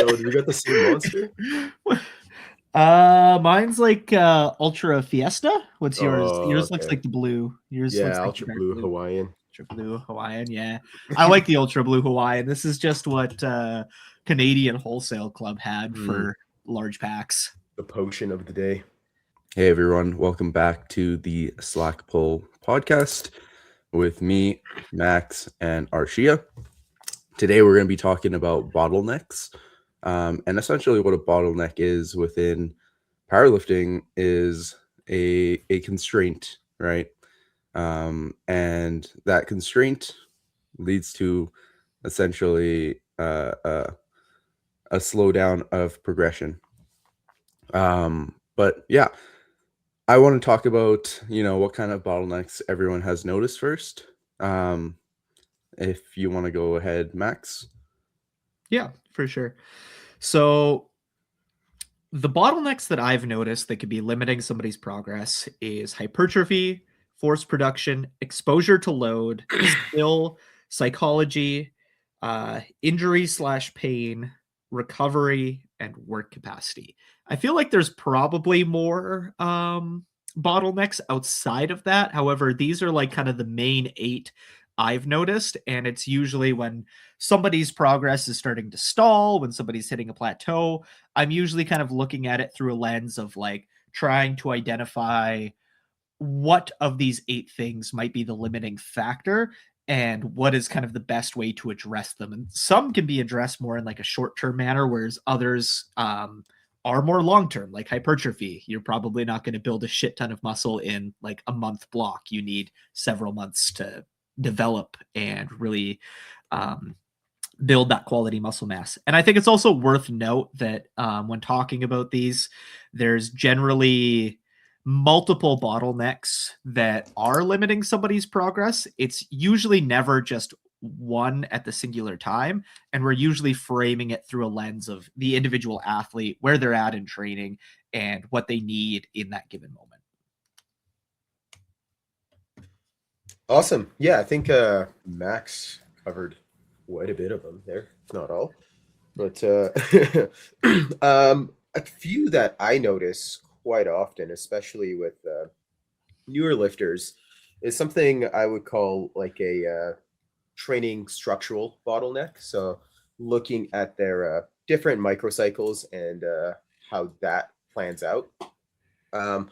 Oh, do we got the same monster? Mine's like Ultra Fiesta. What's yours? Oh, Yours looks okay. like the blue. Yours Yeah, looks like the Ultra dark Blue blue. Hawaiian. Ultra Blue Hawaiian, yeah. I like the Ultra Blue Hawaiian. This is just what Canadian Wholesale Club had Mm, for large packs. the potion of the day. Hey everyone, welcome back to the Slack Pull podcast with me, Max, and Arshia. Today we're going to be talking about bottlenecks. And essentially what a bottleneck is within powerlifting is a constraint, right? And that constraint leads to essentially a slowdown of progression. But yeah, I want to talk about, what kind of bottlenecks everyone has noticed first. If you want to go ahead, Max. Yeah, for sure. So the bottlenecks that I've noticed that could be limiting somebody's progress is hypertrophy, force production, exposure to load, skill, psychology, injury/pain, recovery, and work capacity. I feel like there's probably more bottlenecks outside of that. However, these are like kind of the main 8 I've noticed, and it's usually when somebody's progress is starting to stall, when somebody's hitting a plateau. I'm usually kind of looking at it through a lens of like trying to identify what of these 8 things might be the limiting factor and what is kind of the best way to address them. And some can be addressed more in like a short-term manner, whereas others are more long-term, like hypertrophy. You're probably not going to build a shit ton of muscle in like a month block. You need several months to develop and really build that quality muscle mass. And I think it's also worth note that when talking about these, there's generally multiple bottlenecks that are limiting somebody's progress. It's usually never just one at the singular time, and we're usually framing it through a lens of the individual athlete, where they're at in training, and what they need in that given moment. Awesome. Yeah, I think Max covered quite a bit of them there, if not all. But a few that I notice quite often, especially with newer lifters, is something I would call like a training structural bottleneck. So looking at their different microcycles and how that plans out. Um,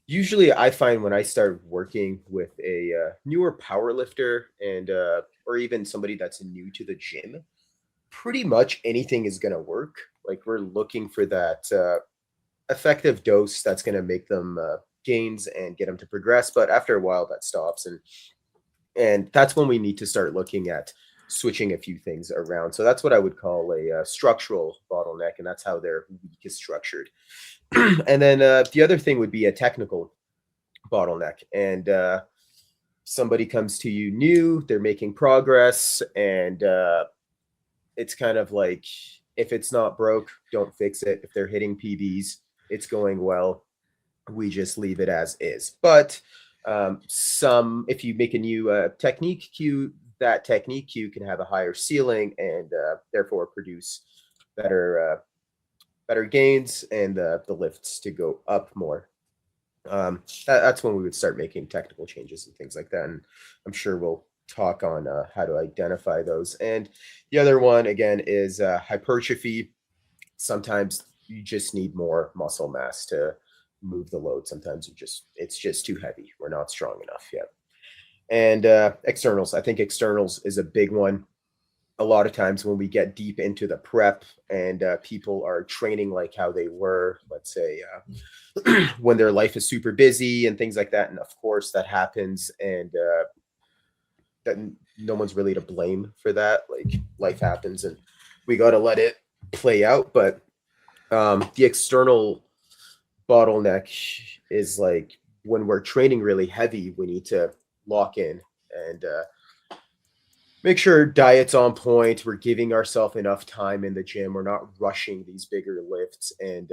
Usually, I find when I start working with a newer power lifter and or even somebody that's new to the gym, pretty much anything is going to work. Like we're looking for that effective dose that's going to make them gains and get them to progress. But after a while, that stops, and that's when we need to start looking at switching a few things around. So that's what I would call a structural bottleneck, and that's how their week is structured. And then the other thing would be a technical bottleneck, and somebody comes to you new, they're making progress, and it's kind of like, if it's not broke, don't fix it. If they're hitting PBs, it's going well, we just leave it as is. But if you make a new technique cue, that technique cue can have a higher ceiling and therefore produce better gains and the lifts to go up more. That's when we would start making technical changes and things like that. And I'm sure we'll talk on how to identify those. And the other one, again, is hypertrophy. Sometimes you just need more muscle mass to move the load. Sometimes it's just too heavy. We're not strong enough yet. And externals. I think externals is a big one. A lot of times when we get deep into the prep and people are training like how they were, let's say, when their life is super busy and things like that. And of course that happens, and that no one's really to blame for that. Like life happens and we got to let it play out. But the external bottleneck is like when we're training really heavy, we need to lock in and make sure diet's on point. We're giving ourselves enough time in the gym. We're not rushing these bigger lifts and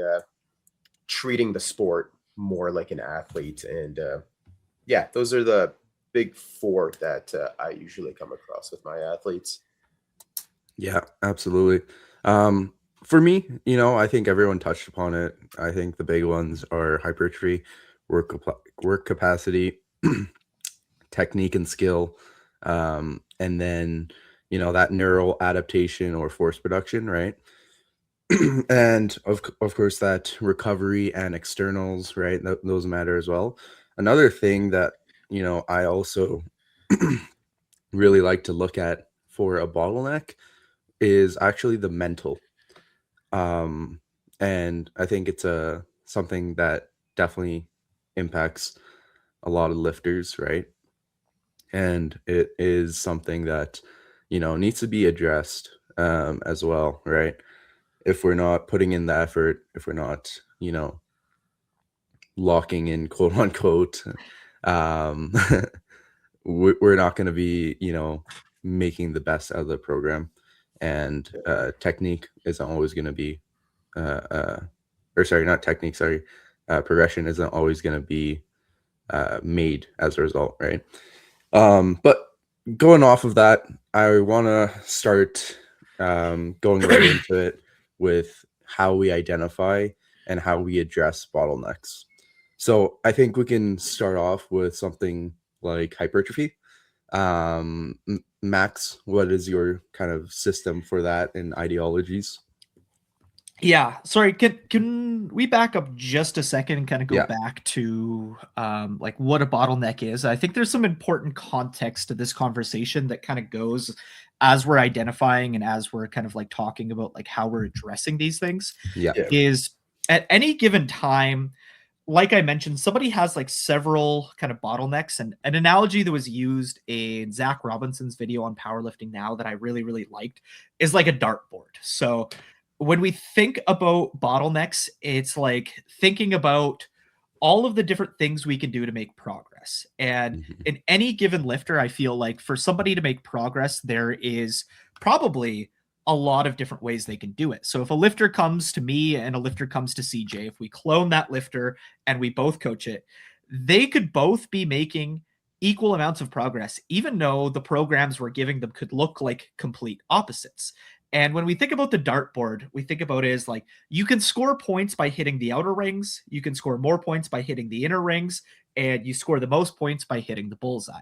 treating the sport more like an athlete. And yeah, those are the big 4 that I usually come across with my athletes. Yeah, absolutely. For me, I think everyone touched upon it. I think the big ones are hypertrophy, work capacity, technique and skill, and then that neural adaptation or force production, right? And of course that recovery and externals, right? Those matter as well. Another thing that I also really like to look at for a bottleneck is actually the mental. And I think it's something that definitely impacts a lot of lifters, right? And it is something that needs to be addressed as well, right? If we're not putting in the effort, if we're not locking in, quote unquote, um we're not going to be making the best out of the program. And technique isn't always going to be or sorry, not technique, sorry, progression isn't always going to be made as a result, right? But going off of that, I want to start going right into it with how we identify and how we address bottlenecks. So I think we can start off with something like hypertrophy. Max, what is your kind of system for that and ideologies? Yeah, sorry, can we back up just a second and kind of go Yeah. back to like what a bottleneck is? I think there's some important context to this conversation that kind of goes as we're identifying and as we're kind of like talking about like how we're addressing these things. Yeah. Yeah. Is at any given time, like I mentioned, somebody has like several kind of bottlenecks, and an analogy that was used in Zach Robinson's video on Powerlifting Now that I really, really liked is like a dartboard. So when we think about bottlenecks, it's like thinking about all of the different things we can do to make progress. And Mhm. in any given lifter, I feel like for somebody to make progress, there is probably a lot of different ways they can do it. So if a lifter comes to me and a lifter comes to CJ, if we clone that lifter and we both coach it, they could both be making equal amounts of progress, even though the programs we're giving them could look like complete opposites. And when we think about the dartboard, we think about it as like you can score points by hitting the outer rings, you can score more points by hitting the inner rings, and you score the most points by hitting the bullseye.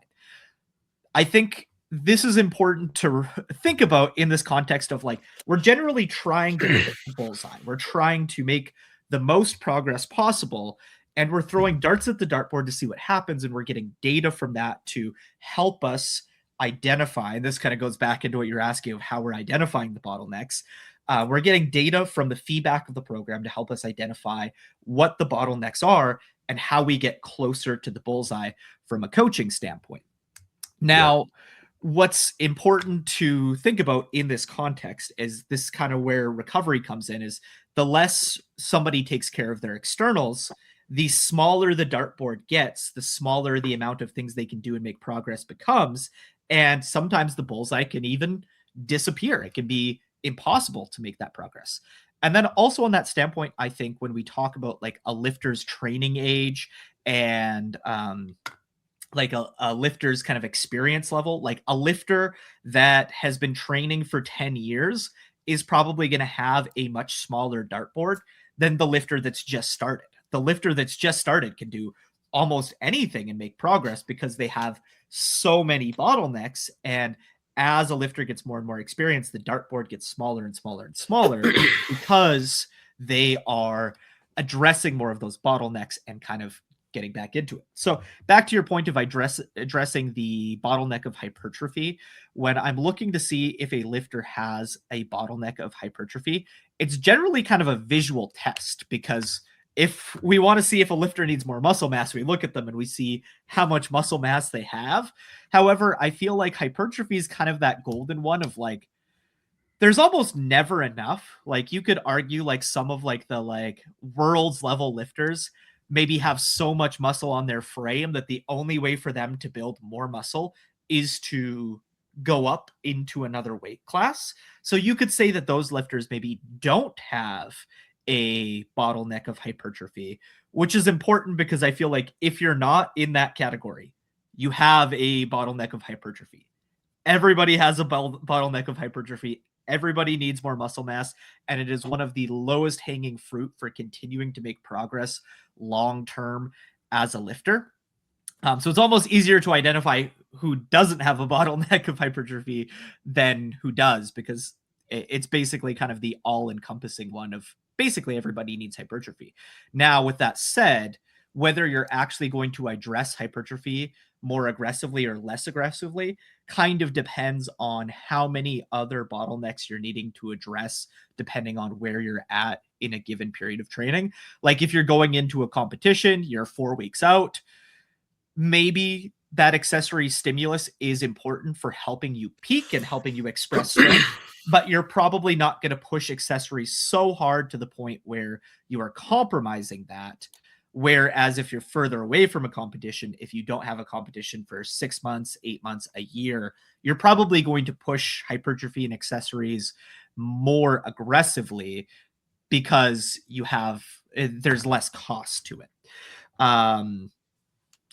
I think this is important to think about in this context of like we're generally trying to hit the bullseye. We're trying to make the most progress possible, and we're throwing darts at the dartboard to see what happens, and we're getting data from that to help us identify. And this kind of goes back into what you're asking of how we're identifying the bottlenecks. We're getting data from the feedback of the program to help us identify what the bottlenecks are and how we get closer to the bullseye from a coaching standpoint. Now, what's important to think about in this context is this kind of where recovery comes in is the less somebody takes care of their externals, the smaller the dartboard gets, the smaller the amount of things they can do and make progress becomes. And sometimes the bullseye can even disappear. It can be impossible to make that progress. And then also on that standpoint, I think when we talk about like a lifter's training age and like a lifter's kind of experience level, like a lifter that has been training for 10 years is probably going to have a much smaller dartboard than the lifter that's just started. The lifter that's just started can do almost anything and make progress because they have so many bottlenecks. And as a lifter gets more and more experience, the dartboard gets smaller and smaller and smaller because they are addressing more of those bottlenecks and kind of getting back into it. So back to your point of addressing the bottleneck of hypertrophy, when I'm looking to see if a lifter has a bottleneck of hypertrophy, it's generally kind of a visual test because if we want to see if a lifter needs more muscle mass, we look at them and we see how much muscle mass they have. However, I feel like hypertrophy is kind of that golden one of like, there's almost never enough. Like you could argue like some of like the like world's level lifters maybe have so much muscle on their frame that the only way for them to build more muscle is to go up into another weight class. So you could say that those lifters maybe don't have a bottleneck of hypertrophy, which is important because I feel like if you're not in that category, you have a bottleneck of hypertrophy. Everybody has a bottleneck of hypertrophy Everybody needs more muscle mass, and it is one of the lowest hanging fruit for continuing to make progress long term as a lifter. So it's almost easier to identify who doesn't have a bottleneck of hypertrophy than who does, because it's basically kind of the all-encompassing one of basically everybody needs hypertrophy. Now, with that said, whether you're actually going to address hypertrophy more aggressively or less aggressively kind of depends on how many other bottlenecks you're needing to address, depending on where you're at in a given period of training. Like if you're going into a competition, you're 4 weeks out, maybe that accessory stimulus is important for helping you peak and helping you express strength, but you're probably not going to push accessories so hard to the point where you are compromising that. Whereas if you're further away from a competition, if you don't have a competition for 6 months, 8 months, a year, you're probably going to push hypertrophy and accessories more aggressively because there's less cost to it.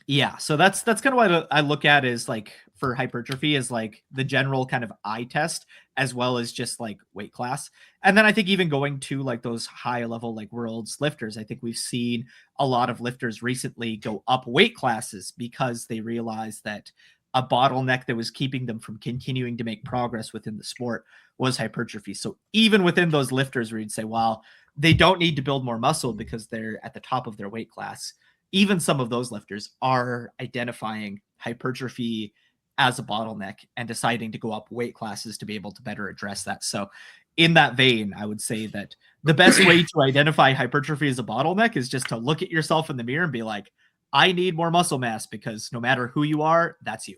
Yeah, so that's kind of what I look at is like for hypertrophy is like the general kind of eye test as well as just like weight class. And then I think even going to like those high level like world's lifters, I think we've seen a lot of lifters recently go up weight classes because they realized that a bottleneck that was keeping them from continuing to make progress within the sport was hypertrophy. So even within those lifters where you'd say, well, they don't need to build more muscle because they're at the top of their weight class, even some of those lifters are identifying hypertrophy as a bottleneck and deciding to go up weight classes to be able to better address that. So in that vein, I would say that the best way to identify hypertrophy as a bottleneck is just to look at yourself in the mirror and be like, I need more muscle mass, because no matter who you are, that's you.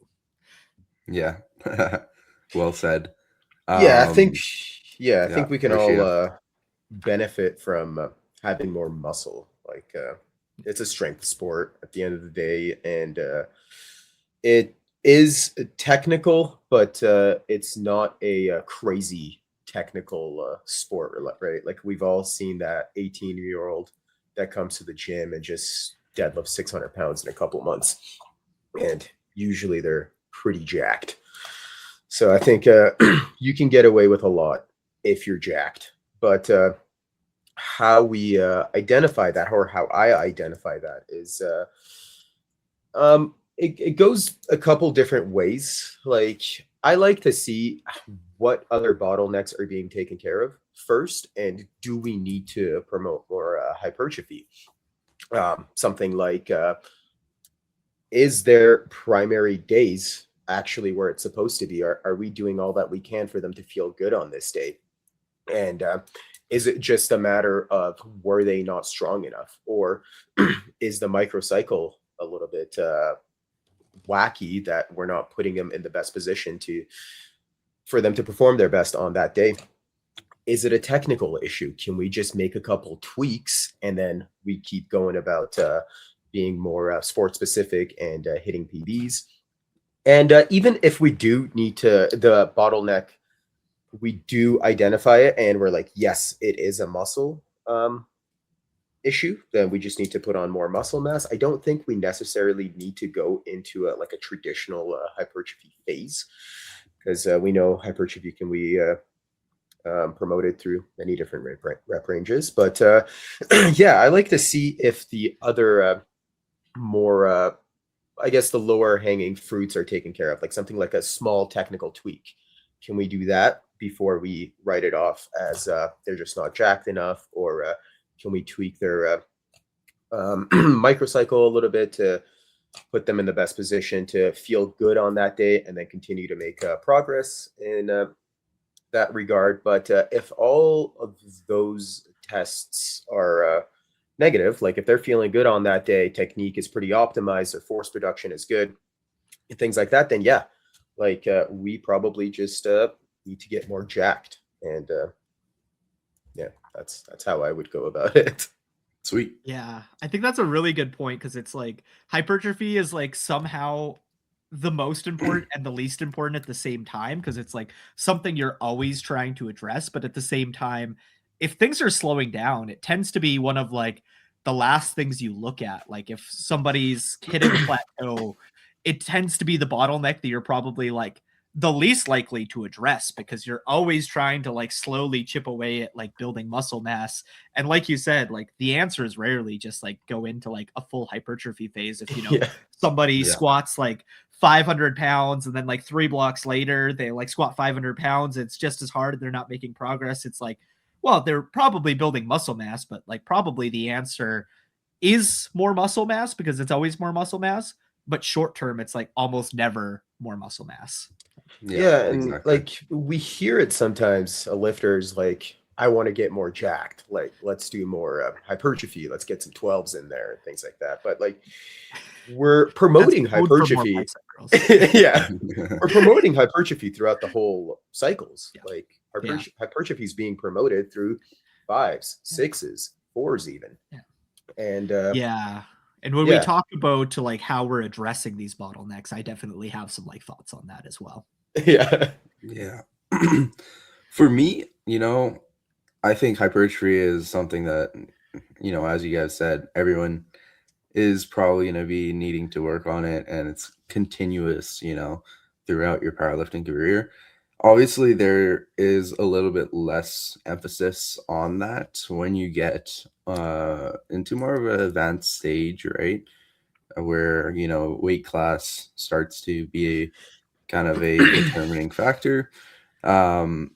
Yeah. Well said. I think we can Arshia. all benefit from having more muscle. Like it's a strength sport at the end of the day, and it is technical, but it's not a crazy technical sport, right? Like we've all seen that 18-year-old that comes to the gym and just deadlifts 600 pounds in a couple of months, and usually they're pretty jacked. So I think you can get away with a lot if you're jacked, but how we identify that, or how I identify that, is it goes a couple different ways. Like I like to see what other bottlenecks are being taken care of first, and do we need to promote more hypertrophy? Something like is their primary days actually where it's supposed to be? Are we doing all that we can for them to feel good on this day? And is it just a matter of were they not strong enough, or is the microcycle a little bit wacky that we're not putting them in the best position for them to perform their best on that day? Is it a technical issue? Can we just make a couple tweaks and then we keep going about being more sport specific and hitting PBs? And even if we do need to, the bottleneck, we do identify it and we're like, yes, it is a muscle issue, then we just need to put on more muscle mass. I don't think we necessarily need to go into like a traditional hypertrophy phase, because we know hypertrophy can be promoted through many different rep ranges. But yeah, I like to see if the other more I guess the lower hanging fruits are taken care of, like something like a small technical tweak. Can we do that before we write it off as they're just not jacked enough? Or can we tweak their microcycle a little bit to put them in the best position to feel good on that day, and then continue to make progress in that regard? But if all of those tests are negative, like if they're feeling good on that day, technique is pretty optimized, their force production is good, and things like that, then yeah, like we probably just need to get more jacked. And yeah, that's how I would go about it. Sweet. Yeah, I think that's a really good point, because it's like hypertrophy is like somehow the most important and the least important at the same time, because it's like something you're always trying to address, but at the same time, if things are slowing down, it tends to be one of like the last things you look at. Like if somebody's hitting a plateau, it tends to be the bottleneck that you're probably like the least likely to address, because you're always trying to like slowly chip away at like building muscle mass. And like you said, like the answer is rarely just like go into like a full hypertrophy phase. If, you know, Yeah. somebody Yeah. squats like 500 pounds and then like 3 blocks later, they like squat 500 pounds. It's just as hard and they're not making progress. It's like, well, they're probably building muscle mass, but like probably the answer is more muscle mass, because it's always more muscle mass. But short term, it's like almost never more muscle mass. Yeah, and exactly. like we hear it sometimes, lifters like, I want to get more jacked. Like, let's do more hypertrophy. Let's get some 12s in there and things like that. But like, we're promoting That's code for more hypertrophy. bicep curls. Yeah, we're promoting hypertrophy throughout the whole cycles. Yeah. Like hypertrophy is being promoted through 5s, 6s, 4s even. Yeah. And Yeah. And when we talk about to like how we're addressing these bottlenecks, I definitely have some like thoughts on that as well. yeah. Yeah. For me, you know, I think hypertrophy is something that, you know, as you guys said, everyone is probably going to be needing to work on it, and it's continuous, you know, throughout your powerlifting career. Obviously, there is a little bit less emphasis on that when you get into more of an advanced stage, right? Where, you know, weight class starts to be a kind of a determining factor. And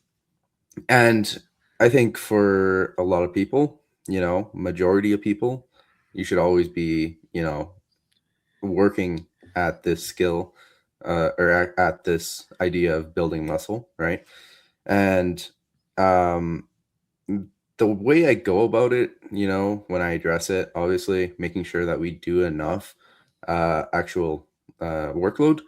I think for a lot of people, you know, majority of people, you should always be, you know, working at this skill or at this idea of building muscle, right? And the way I go about it, you know, when I address it, obviously making sure that we do enough actual workload,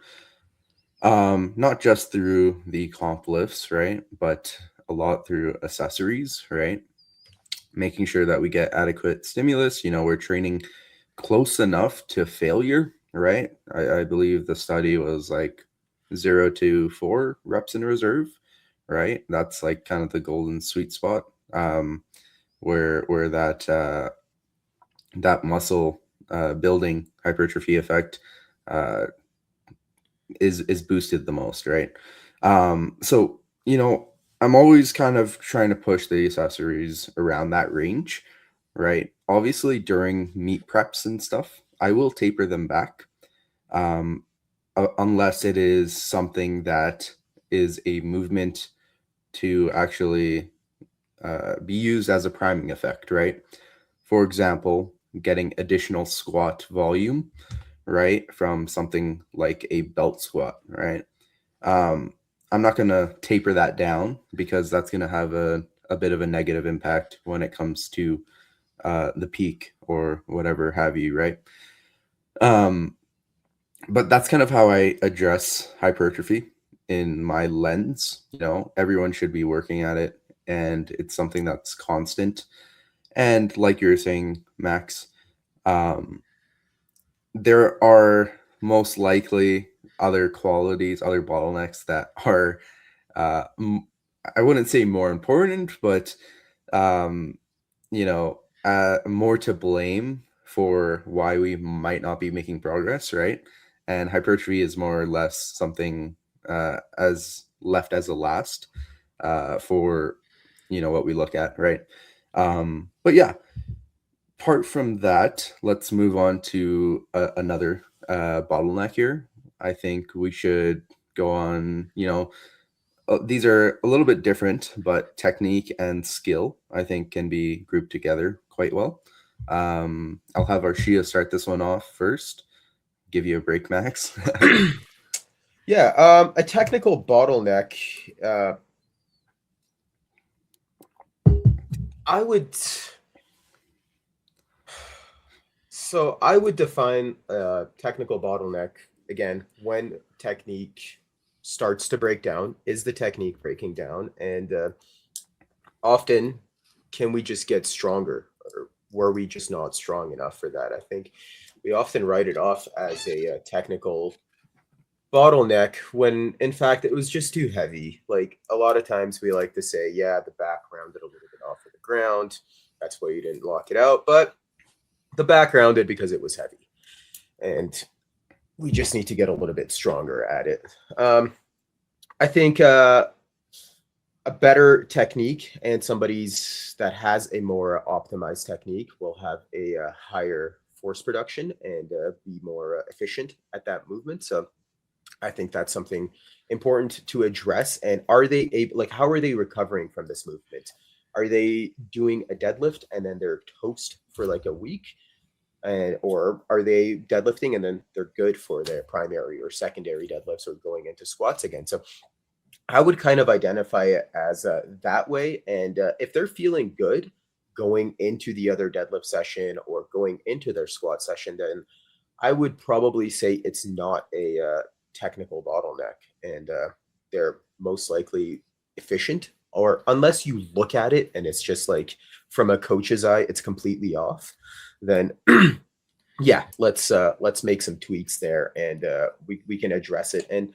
not just through the comp lifts, right? But a lot through accessories, right? Making sure that we get adequate stimulus. You know, we're training close enough to failure, right? I believe the study was like 0 to 4 reps in reserve, right? That's like kind of the golden sweet spot, where that muscle building hypertrophy effect is boosted the most, right? So, you know, I'm always kind of trying to push the accessories around that range, right? Obviously, during meet preps and stuff, I will taper them back, unless it is something that is a movement to actually be used as a priming effect, right? For example, getting additional squat volume, right, from something like a belt squat, right? I'm not going to taper that down because that's going to have a bit of a negative impact when it comes to the peak or whatever have you, right? But that's kind of how I address hypertrophy in my lens. You know, everyone should be working at it, and it's something that's constant. And like you were saying, Max, there are most likely other qualities, other bottlenecks that are, I wouldn't say more important, but you know, more to blame for why we might not be making progress, right? And hypertrophy is more or less something as left as a last for, you know, what we look at, right? But yeah, apart from that, let's move on to another bottleneck here. I think we should go on, you know, these are a little bit different, but technique and skill, I think, can be grouped together quite well. I'll have Arshia start this one off first. Give you a break, Max. Yeah, a technical bottleneck. I would define a technical bottleneck again when technique starts to break down. Is the technique breaking down? And often, can we just get stronger, or were we just not strong enough for that? I think we often write it off as a technical bottleneck when in fact it was just too heavy. Like a lot of times we like to say, yeah, the back rounded a little bit off of the ground. That's why you didn't lock it out. But the back rounded because it was heavy. And we just need to get a little bit stronger at it. I think a better technique and somebody's that has a more optimized technique will have a, higher force production and be more efficient at that movement. So I think that's something important to address. And are they able, like, how are they recovering from this movement? Are they doing a deadlift and then they're toast for like a week? And or are they deadlifting and then they're good for their primary or secondary deadlifts or going into squats again? So I would kind of identify it as that way. And if they're feeling good going into the other deadlift session or going into their squat session, then I would probably say it's not a technical bottleneck, and they're most likely efficient. Or unless you look at it and it's just like from a coach's eye, it's completely off. Then yeah, let's make some tweaks there, and we can address it. And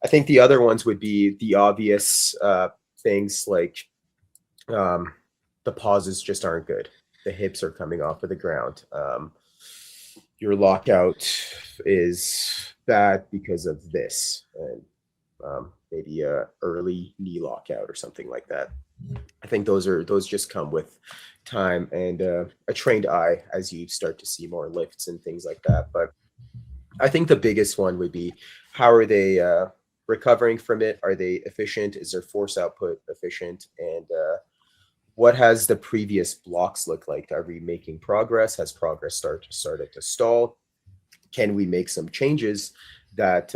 I think the other ones would be the obvious things like the pauses just aren't good. The hips are coming off of the ground. Your lockout is bad because of this, and maybe a early knee lockout or something like that. I think those just come with time and a trained eye as you start to see more lifts and things like that. But I think the biggest one would be, how are they recovering from it? Are they efficient? Is their force output efficient? And what has the previous blocks look like? Are we making progress? Has progress started to stall? Can we make some changes that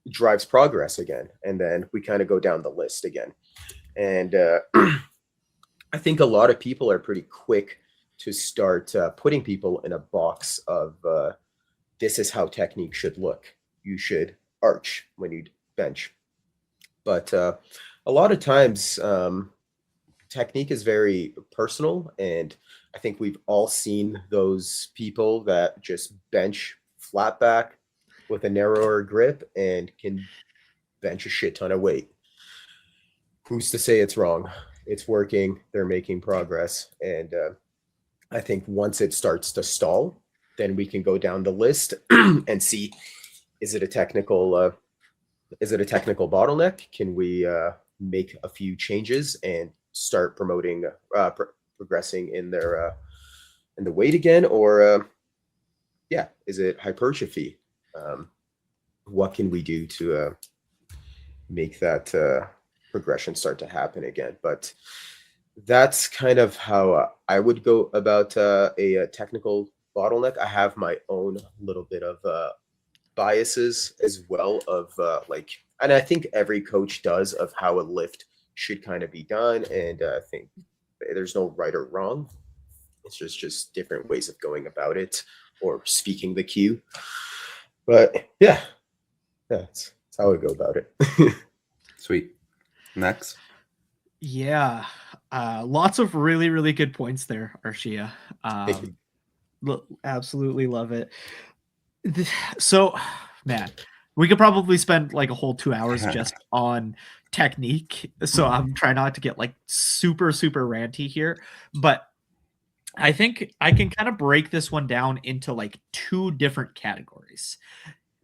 drives progress again? And then we kind of go down the list again. And I think a lot of people are pretty quick to start putting people in a box of this is how technique should look. You should arch when you bench. But a lot of times, technique is very personal. And I think we've all seen those people that just bench flat back with a narrower grip and can bench a shit ton of weight. Who's to say it's wrong? It's working. They're making progress. And I think once it starts to stall, then we can go down the list and see, is it a technical bottleneck? Can we make a few changes and start promoting progressing in their in the weight again? Or yeah, is it hypertrophy? What can we do to make that progression start to happen again? But that's kind of how I would go about a technical bottleneck. I have my own little bit of biases as well of like, and I think every coach does, of how a lift should kind of be done. And I think there's no right or wrong. It's just different ways of going about it or speaking the cue. But yeah, that's how I go about it. Sweet. Next. Yeah. Lots of really, really good points there, Arshia. Absolutely love it. So, man, we could probably spend like a whole 2 hours just on technique. So I'm trying not to get like super, super ranty here. But I think I can kind of break this one down into like two different categories.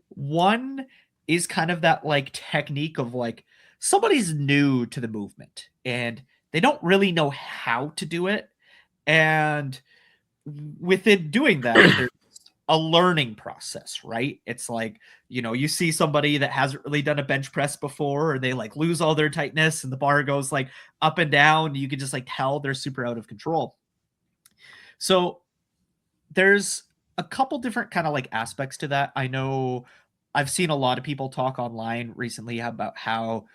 One is kind of that like technique of like, somebody's new to the movement and they don't really know how to do it. And within doing that, there's a learning process, right? It's like, you see somebody that hasn't really done a bench press before, or they like lose all their tightness and the bar goes like up and down. You can just like tell they're super out of control. So there's a couple different kind of like aspects to that. I know I've seen a lot of people talk online recently about how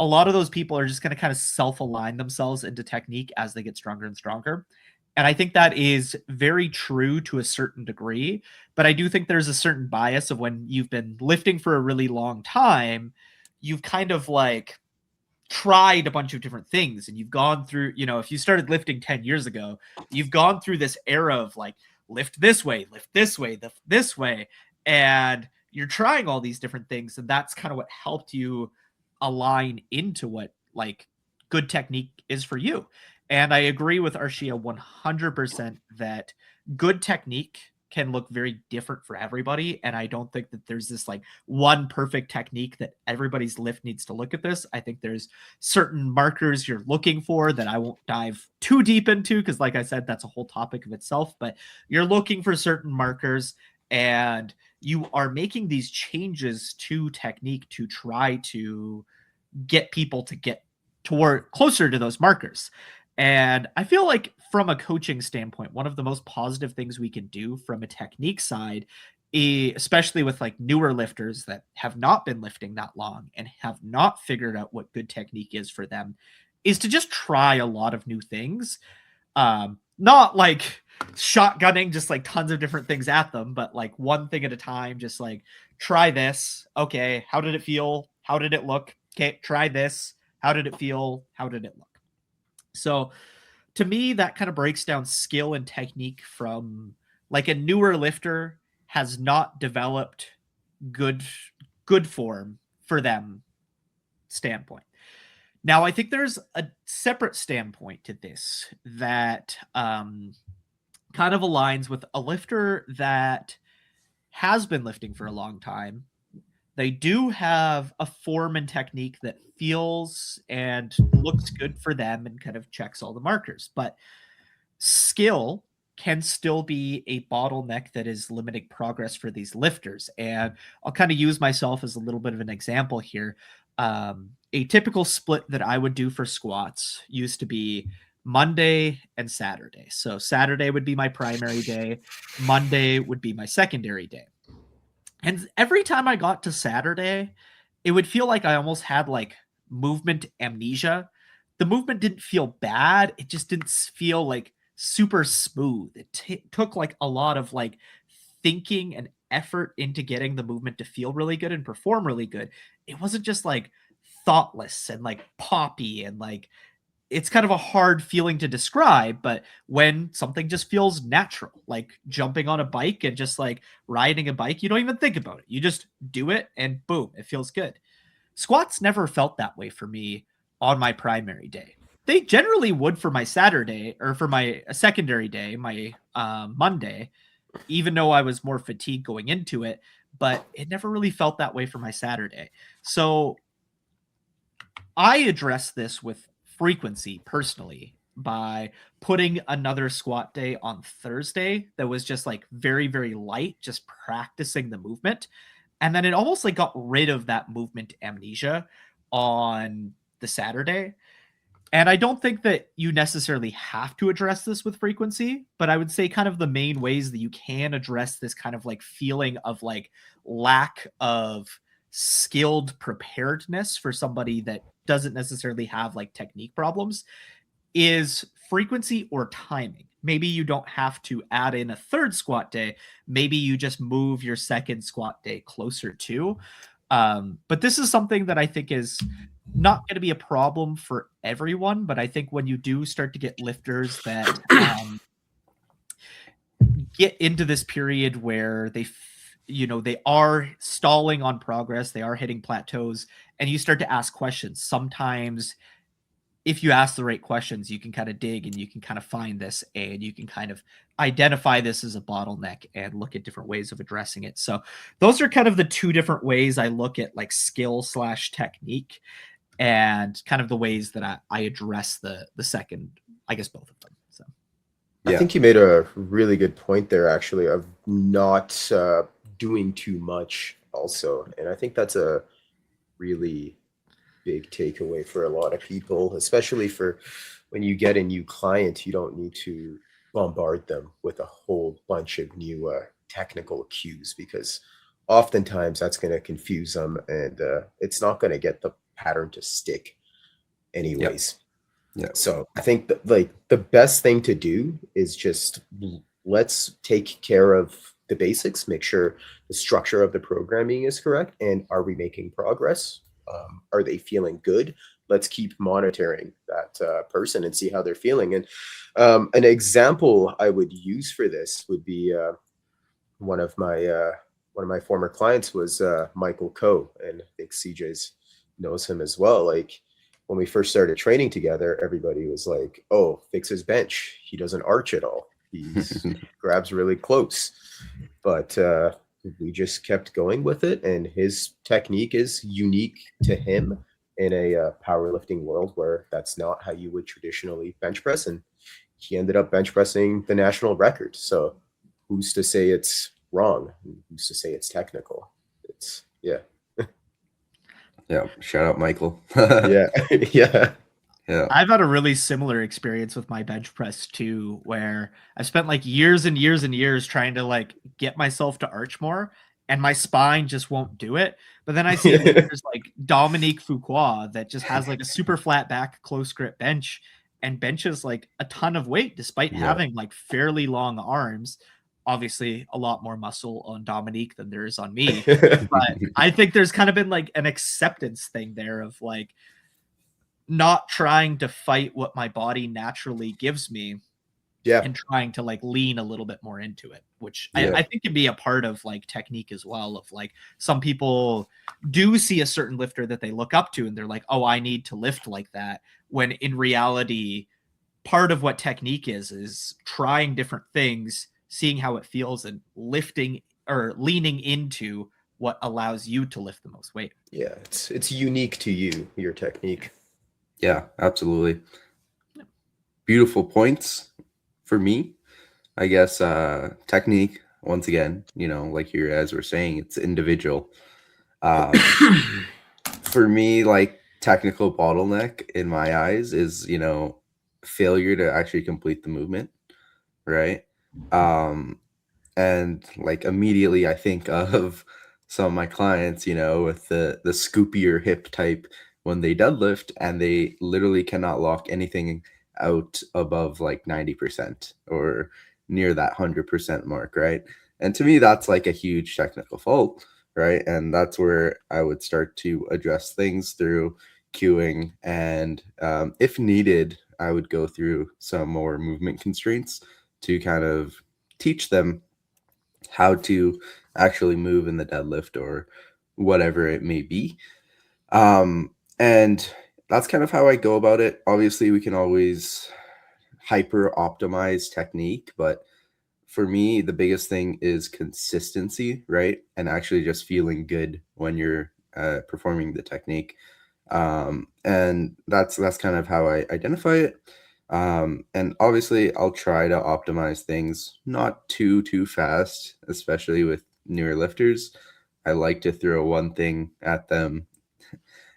a lot of those people are just going to kind of self-align themselves into technique as they get stronger and stronger. And I think that is very true to a certain degree, but I do think there's a certain bias of when you've been lifting for a really long time, you've kind of like tried a bunch of different things and you've gone through, if you started lifting 10 years ago, you've gone through this era of like, lift this way, lift this way, lift this way. And you're trying all these different things. And that's kind of what helped you align into what like good technique is for you. And I agree with Arshia 100% that good technique can look very different for everybody. And I don't think that there's this like one perfect technique that everybody's lift needs to look at this. I think there's certain markers you're looking for that I won't dive too deep into, because like I said, that's a whole topic of itself, but you're looking for certain markers and you are making these changes to technique to try to get people to get toward closer to those markers. And I feel like from a coaching standpoint, one of the most positive things we can do from a technique side, especially with like newer lifters that have not been lifting that long and have not figured out what good technique is for them, is to just try a lot of new things. Not like shotgunning just like tons of different things at them, but like one thing at a time, just like try this. Okay, how did it feel? How did it look? Okay, try this. How did it feel? How did it look? So to me, that kind of breaks down skill and technique from like a newer lifter has not developed good form for them standpoint. Now, I think there's a separate standpoint to this that kind of aligns with a lifter that has been lifting for a long time. They do have a form and technique that feels and looks good for them and kind of checks all the markers. But skill can still be a bottleneck that is limiting progress for these lifters. And I'll kind of use myself as a little bit of an example here. A typical split that I would do for squats used to be Monday and Saturday. So Saturday would be my primary day. Monday would be my secondary day. And every time I got to Saturday, it would feel like I almost had like movement amnesia. The movement didn't feel bad. It just didn't feel like super smooth. It took like a lot of like thinking and effort into getting the movement to feel really good and perform really good. It wasn't just like thoughtless and like poppy and like, it's kind of a hard feeling to describe, but when something just feels natural, like jumping on a bike and just like riding a bike, you don't even think about it. You just do it and boom, it feels good. Squats never felt that way for me on my primary day. They generally would for my Saturday or for my secondary day, my Monday, even though I was more fatigued going into it, but it never really felt that way for my Saturday. So I address this with frequency personally by putting another squat day on Thursday that was just like very, very light, just practicing the movement. And then it almost like got rid of that movement amnesia on the Saturday. And I don't think that you necessarily have to address this with frequency, but I would say kind of the main ways that you can address this kind of like feeling of like lack of skilled preparedness for somebody that doesn't necessarily have like technique problems is frequency or timing. Maybe you don't have to add in a third squat day. Maybe you just move your second squat day closer to. But this is something that I think is not going to be a problem for everyone. But I think when you do start to get lifters that get into this period where they are stalling on progress, they are hitting plateaus, and you start to ask questions. Sometimes if you ask the right questions, you can kind of dig and you can kind of find this and you can kind of identify this as a bottleneck and look at different ways of addressing it. So those are kind of the two different ways I look at like skill / technique and kind of the ways that I address the second, I guess both of them. So I think you made a really good point there, actually, of not doing too much also. And I think that's a really big takeaway for a lot of people, especially for when you get a new client. You don't need to bombard them with a whole bunch of new technical cues, because oftentimes that's going to confuse them and it's not going to get the pattern to stick anyways. Yeah. So I think that like the best thing to do is just let's take care of the basics, make sure the structure of the programming is correct, and are we making progress? Are they feeling good? Let's keep monitoring that person and see how they're feeling. And an example I would use for this would be one of my former clients was Michael Coe, and I think CJ's knows him as well. Like when we first started training together, everybody was like, "Oh, fix his bench. He doesn't arch at all." He's grabs really close, but we just kept going with it, and his technique is unique to him in a powerlifting world where that's not how you would traditionally bench press, and he ended up bench pressing the national record. So who's to say it's wrong? Who's to say it's technical? It's yeah. Yeah, shout out Michael. Yeah. Yeah. Yeah. I've had a really similar experience with my bench press too, where I spent like years and years and years trying to like get myself to arch more, and my spine just won't do it. But then I see lifters like Dominique Fuqua that just has like a super flat back, close grip bench and benches like a ton of weight despite Yeah. having like fairly long arms. Obviously, a lot more muscle on Dominique than there is on me. But I think there's kind of been like an acceptance thing there of like not trying to fight what my body naturally gives me Yeah. and trying to like lean a little bit more into it, which Yeah. I think can be a part of like technique as well. Of like some people do see a certain lifter that they look up to and they're like, oh, I need to lift like that. When in reality, part of what technique is trying different things, seeing how it feels, and lifting or leaning into what allows you to lift the most weight. Yeah, it's unique to you, your technique. Yeah, absolutely. Beautiful points for me. I guess technique, once again, like you guys were saying, it's individual. For me, like technical bottleneck in my eyes is, failure to actually complete the movement, right? And like immediately I think of some of my clients, with the scoopier hip type when they deadlift, and they literally cannot lock anything out above like 90% or near that 100% mark, right? And to me, that's like a huge technical fault, right? And that's where I would start to address things through cueing, and if needed, I would go through some more movement constraints to kind of teach them how to actually move in the deadlift or whatever it may be. And that's kind of how I go about it. Obviously, we can always hyper optimize technique, but for me, the biggest thing is consistency, right? And actually just feeling good when you're performing the technique. And that's kind of how I identify it. And obviously I'll try to optimize things not too fast, especially with newer lifters. I like to throw one thing at them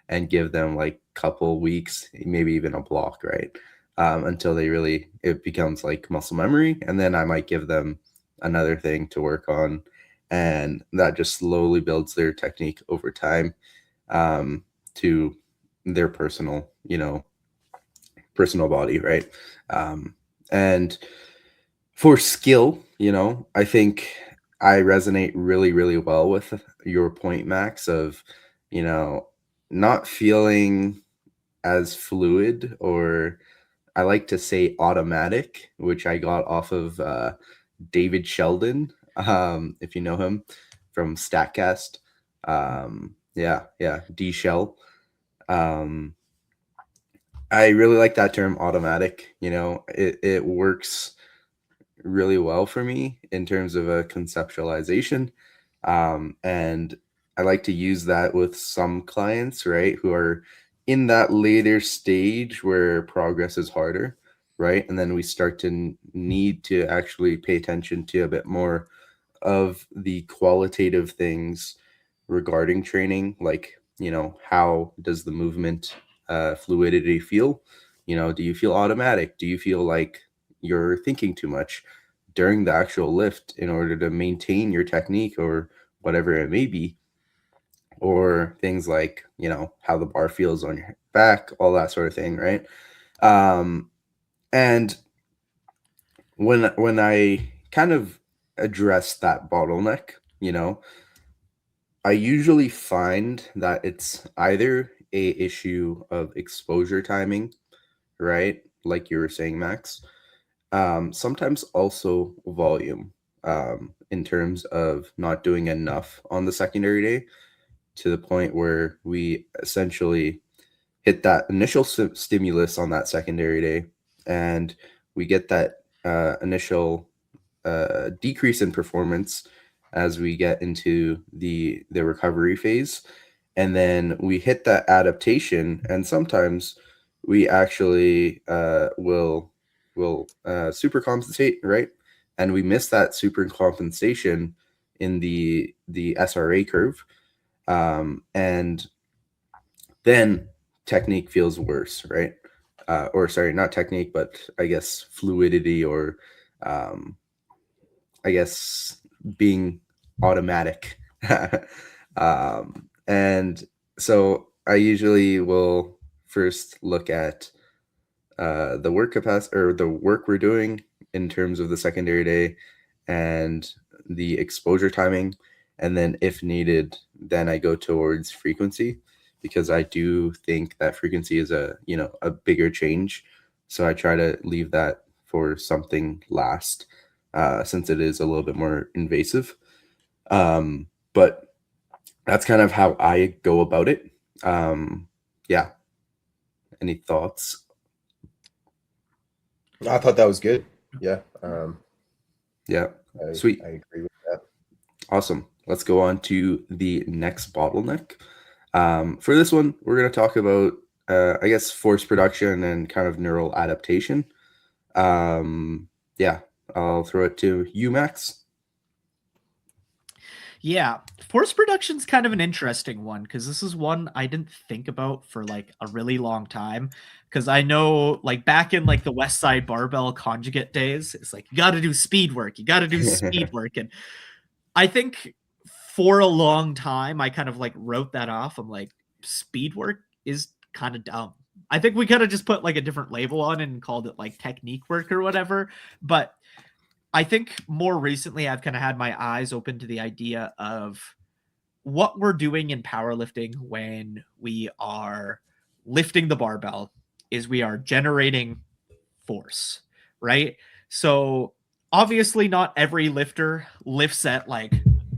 and give them like couple weeks, maybe even a block, right? Until it becomes like muscle memory. And then I might give them another thing to work on. And that just slowly builds their technique over time, to their personal body, right? And for skill, I think I resonate really well with your point, Max, of not feeling as fluid, or I like to say automatic, which I got off of David Sheldon, if you know him from Statcast. D Shell. I really like that term, automatic. It works really well for me in terms of a conceptualization. And I like to use that with some clients, right, who are in that later stage where progress is harder, right? And then we start to need to actually pay attention to a bit more of the qualitative things regarding training, like, how does the movement fluidity feel? Do you feel automatic? Do you feel like you're thinking too much during the actual lift in order to maintain your technique or whatever it may be? Or things like, how the bar feels on your back, all that sort of thing, right? And when I kind of address that bottleneck, I usually find that it's either a issue of exposure timing, right? Like you were saying, Max. Sometimes also volume, in terms of not doing enough on the secondary day to the point where we essentially hit that initial stimulus on that secondary day, and we get that initial decrease in performance as we get into the recovery phase, and then we hit that adaptation, and sometimes we actually will super compensate, right? And we miss that super compensation in the SRA curve, and then technique feels worse, right? Or sorry, not technique, but I guess fluidity, or I guess being automatic. And so I usually will first look at the work capacity, or the work we're doing in terms of the secondary day and the exposure timing. And then if needed, then I go towards frequency, because I do think that frequency is a bigger change. So I try to leave that for something last, since it is a little bit more invasive. But that's kind of how I go about it. Yeah. Any thoughts? I thought that was good. Yeah. Yeah. I, Sweet. I agree with that. Awesome. Let's go on to the next bottleneck. For this one, we're going to talk about, I guess, force production and kind of neural adaptation. Yeah, I'll throw it to you, Max. Yeah, force production's kind of an interesting one, because this is one I didn't think about for like a really long time. Because I know, like, back in like the West Side Barbell Conjugate days, it's like, you got to do speed work, you got to do speed work. And I think for a long time, I kind of like wrote that off. I'm like, speed work is kind of dumb. I think we could have just put like a different label on it and called it like technique work or whatever. But I think more recently, I've kind of had my eyes open to the idea of what we're doing in powerlifting when we are lifting the barbell is we are generating force, right? So obviously not every lifter lifts at like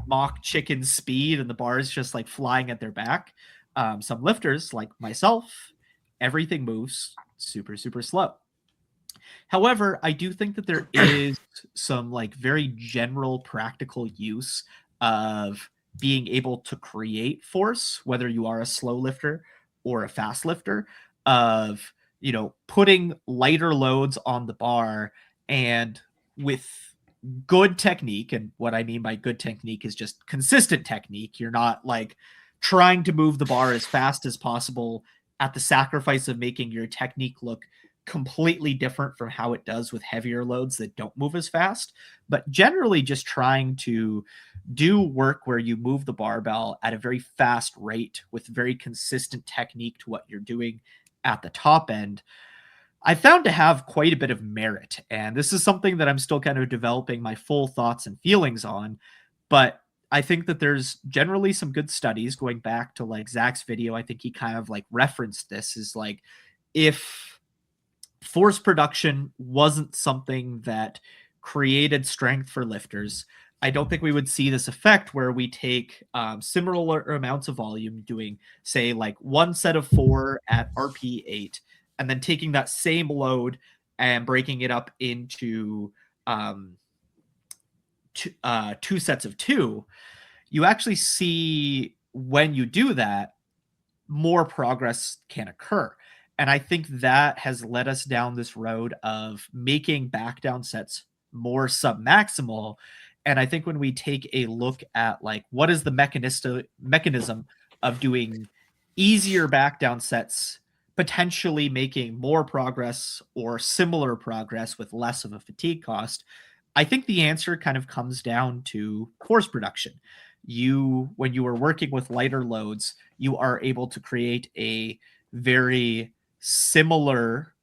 mock chicken speed and the bar is just like flying at their back. Some lifters like myself, everything moves super, super slow. However, I do think that there is some like very general practical use of being able to create force, whether you are a slow lifter or a fast lifter, of, putting lighter loads on the bar, and with good technique. And what I mean by good technique is just consistent technique. You're not like trying to move the bar as fast as possible at the sacrifice of making your technique look completely different from how it does with heavier loads that don't move as fast, but generally just trying to do work where you move the barbell at a very fast rate with very consistent technique to what you're doing at the top end. I found to have quite a bit of merit, and this is something that I'm still kind of developing my full thoughts and feelings on, but I think that there's generally some good studies going back to like Zach's video. I think he kind of like referenced this, is like, if force production wasn't something that created strength for lifters, I don't think we would see this effect where we take similar amounts of volume, doing, say, like one set of 4 at RP 8, and then taking that same load and breaking it up into two sets of 2. You actually see, when you do that, more progress can occur. And I think that has led us down this road of making back down sets more submaximal. And I think when we take a look at like what is the mechanism of doing easier back down sets, potentially making more progress or similar progress with less of a fatigue cost, I think the answer kind of comes down to force production. When you are working with lighter loads, you are able to create a very similar,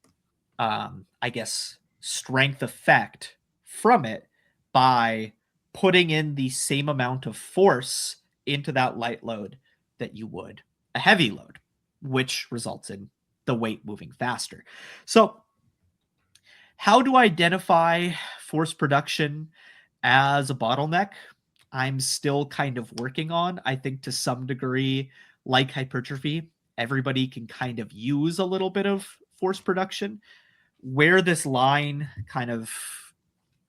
I guess, strength effect from it by putting in the same amount of force into that light load that you would a heavy load, which results in the weight moving faster. So, how do I identify force production as a bottleneck? I'm still kind of working on. I think to some degree, like hypertrophy, everybody can kind of use a little bit of force production. Where this line kind of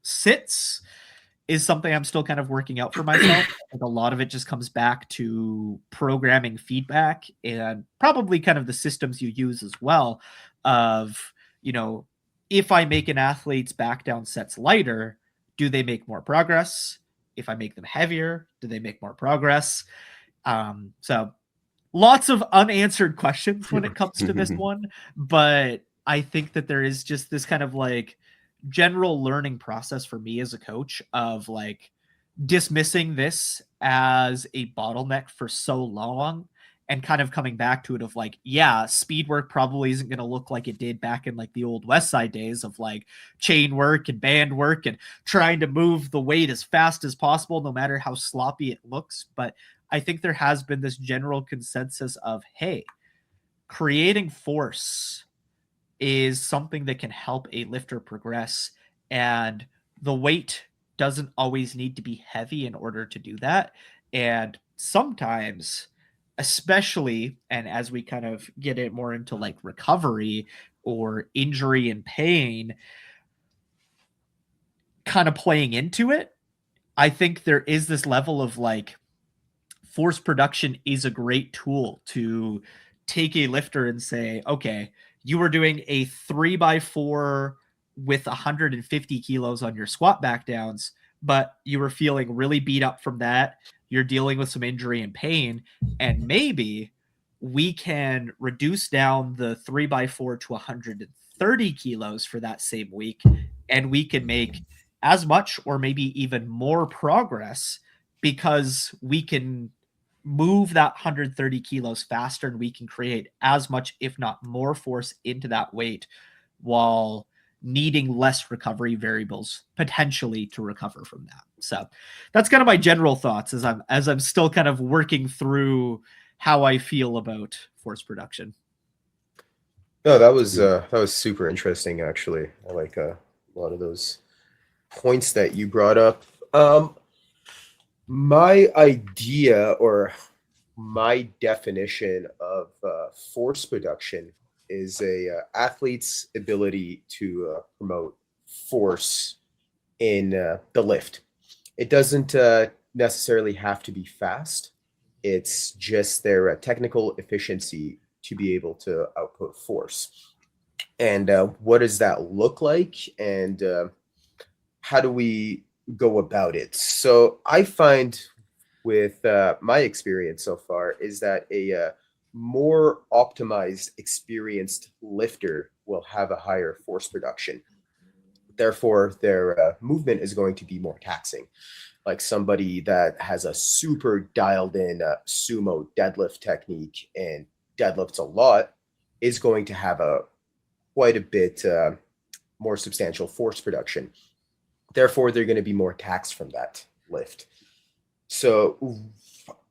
sits is something I'm still kind of working out for myself. Like a lot of it just comes back to programming feedback and probably kind of the systems you use as well of, you know, if I make an athlete's back down sets lighter, do they make more progress? If I make them heavier, do they make more progress? So lots of unanswered questions when it comes to this one, but I think that there is just this kind of like general learning process for me as a coach of like dismissing this as a bottleneck for so long and kind of coming back to it of like, yeah, speed work probably isn't going to look like it did back in like the old West Side days of like chain work and band work and trying to move the weight as fast as possible, no matter how sloppy it looks. But I think there has been this general consensus of, hey, creating force is something that can help a lifter progress. And the weight doesn't always need to be heavy in order to do that. And sometimes, especially, and as we kind of get it more into like recovery or injury and pain, kind of playing into it, I think there is this level of like force production is a great tool to take a lifter and say, okay, you were doing a 3x4 with 150 kilos on your squat back downs, but you were feeling really beat up from that. You're dealing with some injury and pain, and maybe we can reduce down the 3x4 to 130 kilos for that same week, and we can make as much or maybe even more progress because we can move that 130 kilos faster and we can create as much, if not more, force into that weight while needing less recovery variables potentially to recover from that. So that's kind of my general thoughts as I'm still kind of working through how I feel about force production. No, that was super interesting actually. I like a lot of those points that you brought up. My idea or my definition of force production is a athlete's ability to promote force in the lift. It doesn't necessarily have to be fast. It's just their technical efficiency to be able to output force. And what does that look like? And how do we go about it? So I find with my experience so far is that a more optimized, experienced lifter will have a higher force production. Therefore, their movement is going to be more taxing. Like somebody that has a super dialed in sumo deadlift technique and deadlifts a lot is going to have a quite a bit more substantial force production. Therefore, they're going to be more taxed from that lift. So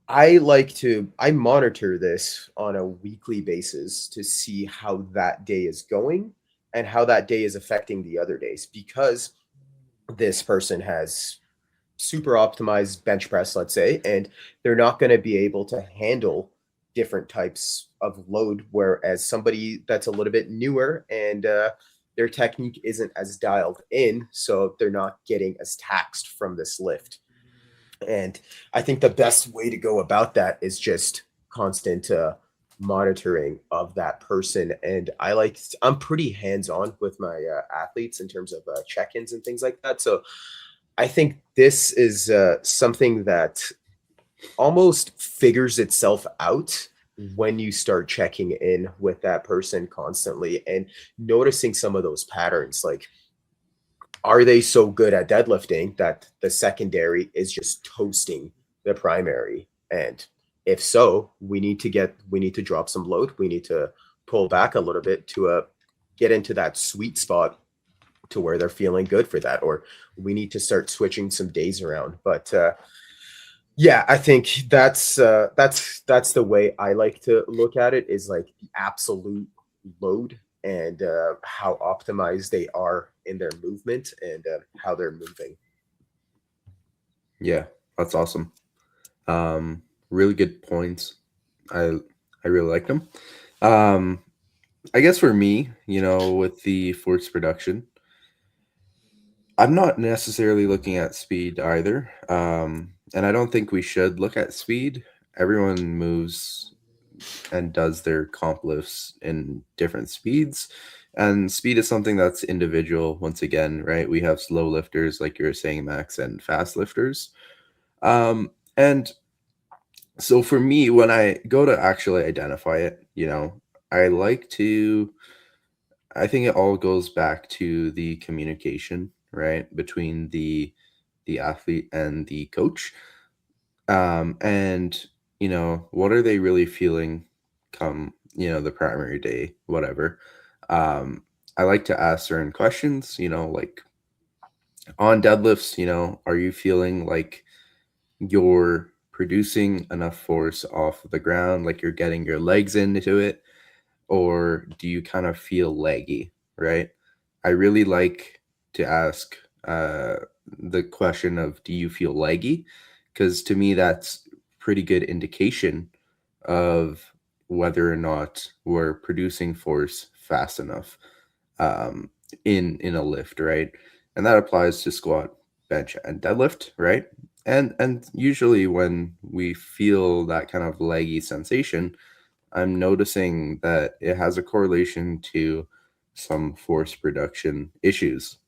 I monitor this on a weekly basis to see how that day is going and how that day is affecting the other days, because this person has super optimized bench press, let's say, and they're not going to be able to handle different types of load, whereas somebody that's a little bit newer and their technique isn't as dialed in, so they're not getting as taxed from this lift. And I think the best way to go about that is just constant monitoring of that person. And I'm pretty hands-on with my athletes in terms of check-ins and things like that. So I think this is something that almost figures itself out when you start checking in with that person constantly and noticing some of those patterns. Like, are they so good at deadlifting that the secondary is just toasting the primary? And if so, we need to drop some load. We need to pull back a little bit to get into that sweet spot to where they're feeling good for that, or we need to start switching some days around. But yeah, I think that's the way I like to look at it, is like the absolute load and how optimized they are in their movement and how they're moving. Yeah, that's awesome. Really good points. I really like them. I guess for me, with the force production, I'm not necessarily looking at speed either. And I don't think we should look at speed. Everyone moves and does their comp lifts in different speeds. And speed is something that's individual once again, right? We have slow lifters, like you were saying, Max, and fast lifters. And so for me, when I go to actually identify it, I like to, I think it all goes back to the communication, right, between the athlete and the coach. And what are they really feeling come, the primary day, whatever. I like to ask certain questions, like on deadlifts, are you feeling like you're producing enough force off of the ground, like you're getting your legs into it, or do you kind of feel laggy, right? I really like to ask the question of, do you feel laggy? Because to me, that's pretty good indication of whether or not we're producing force fast enough in a lift, right? And that applies to squat, bench, and deadlift, right? And usually when we feel that kind of laggy sensation, I'm noticing that it has a correlation to some force production issues.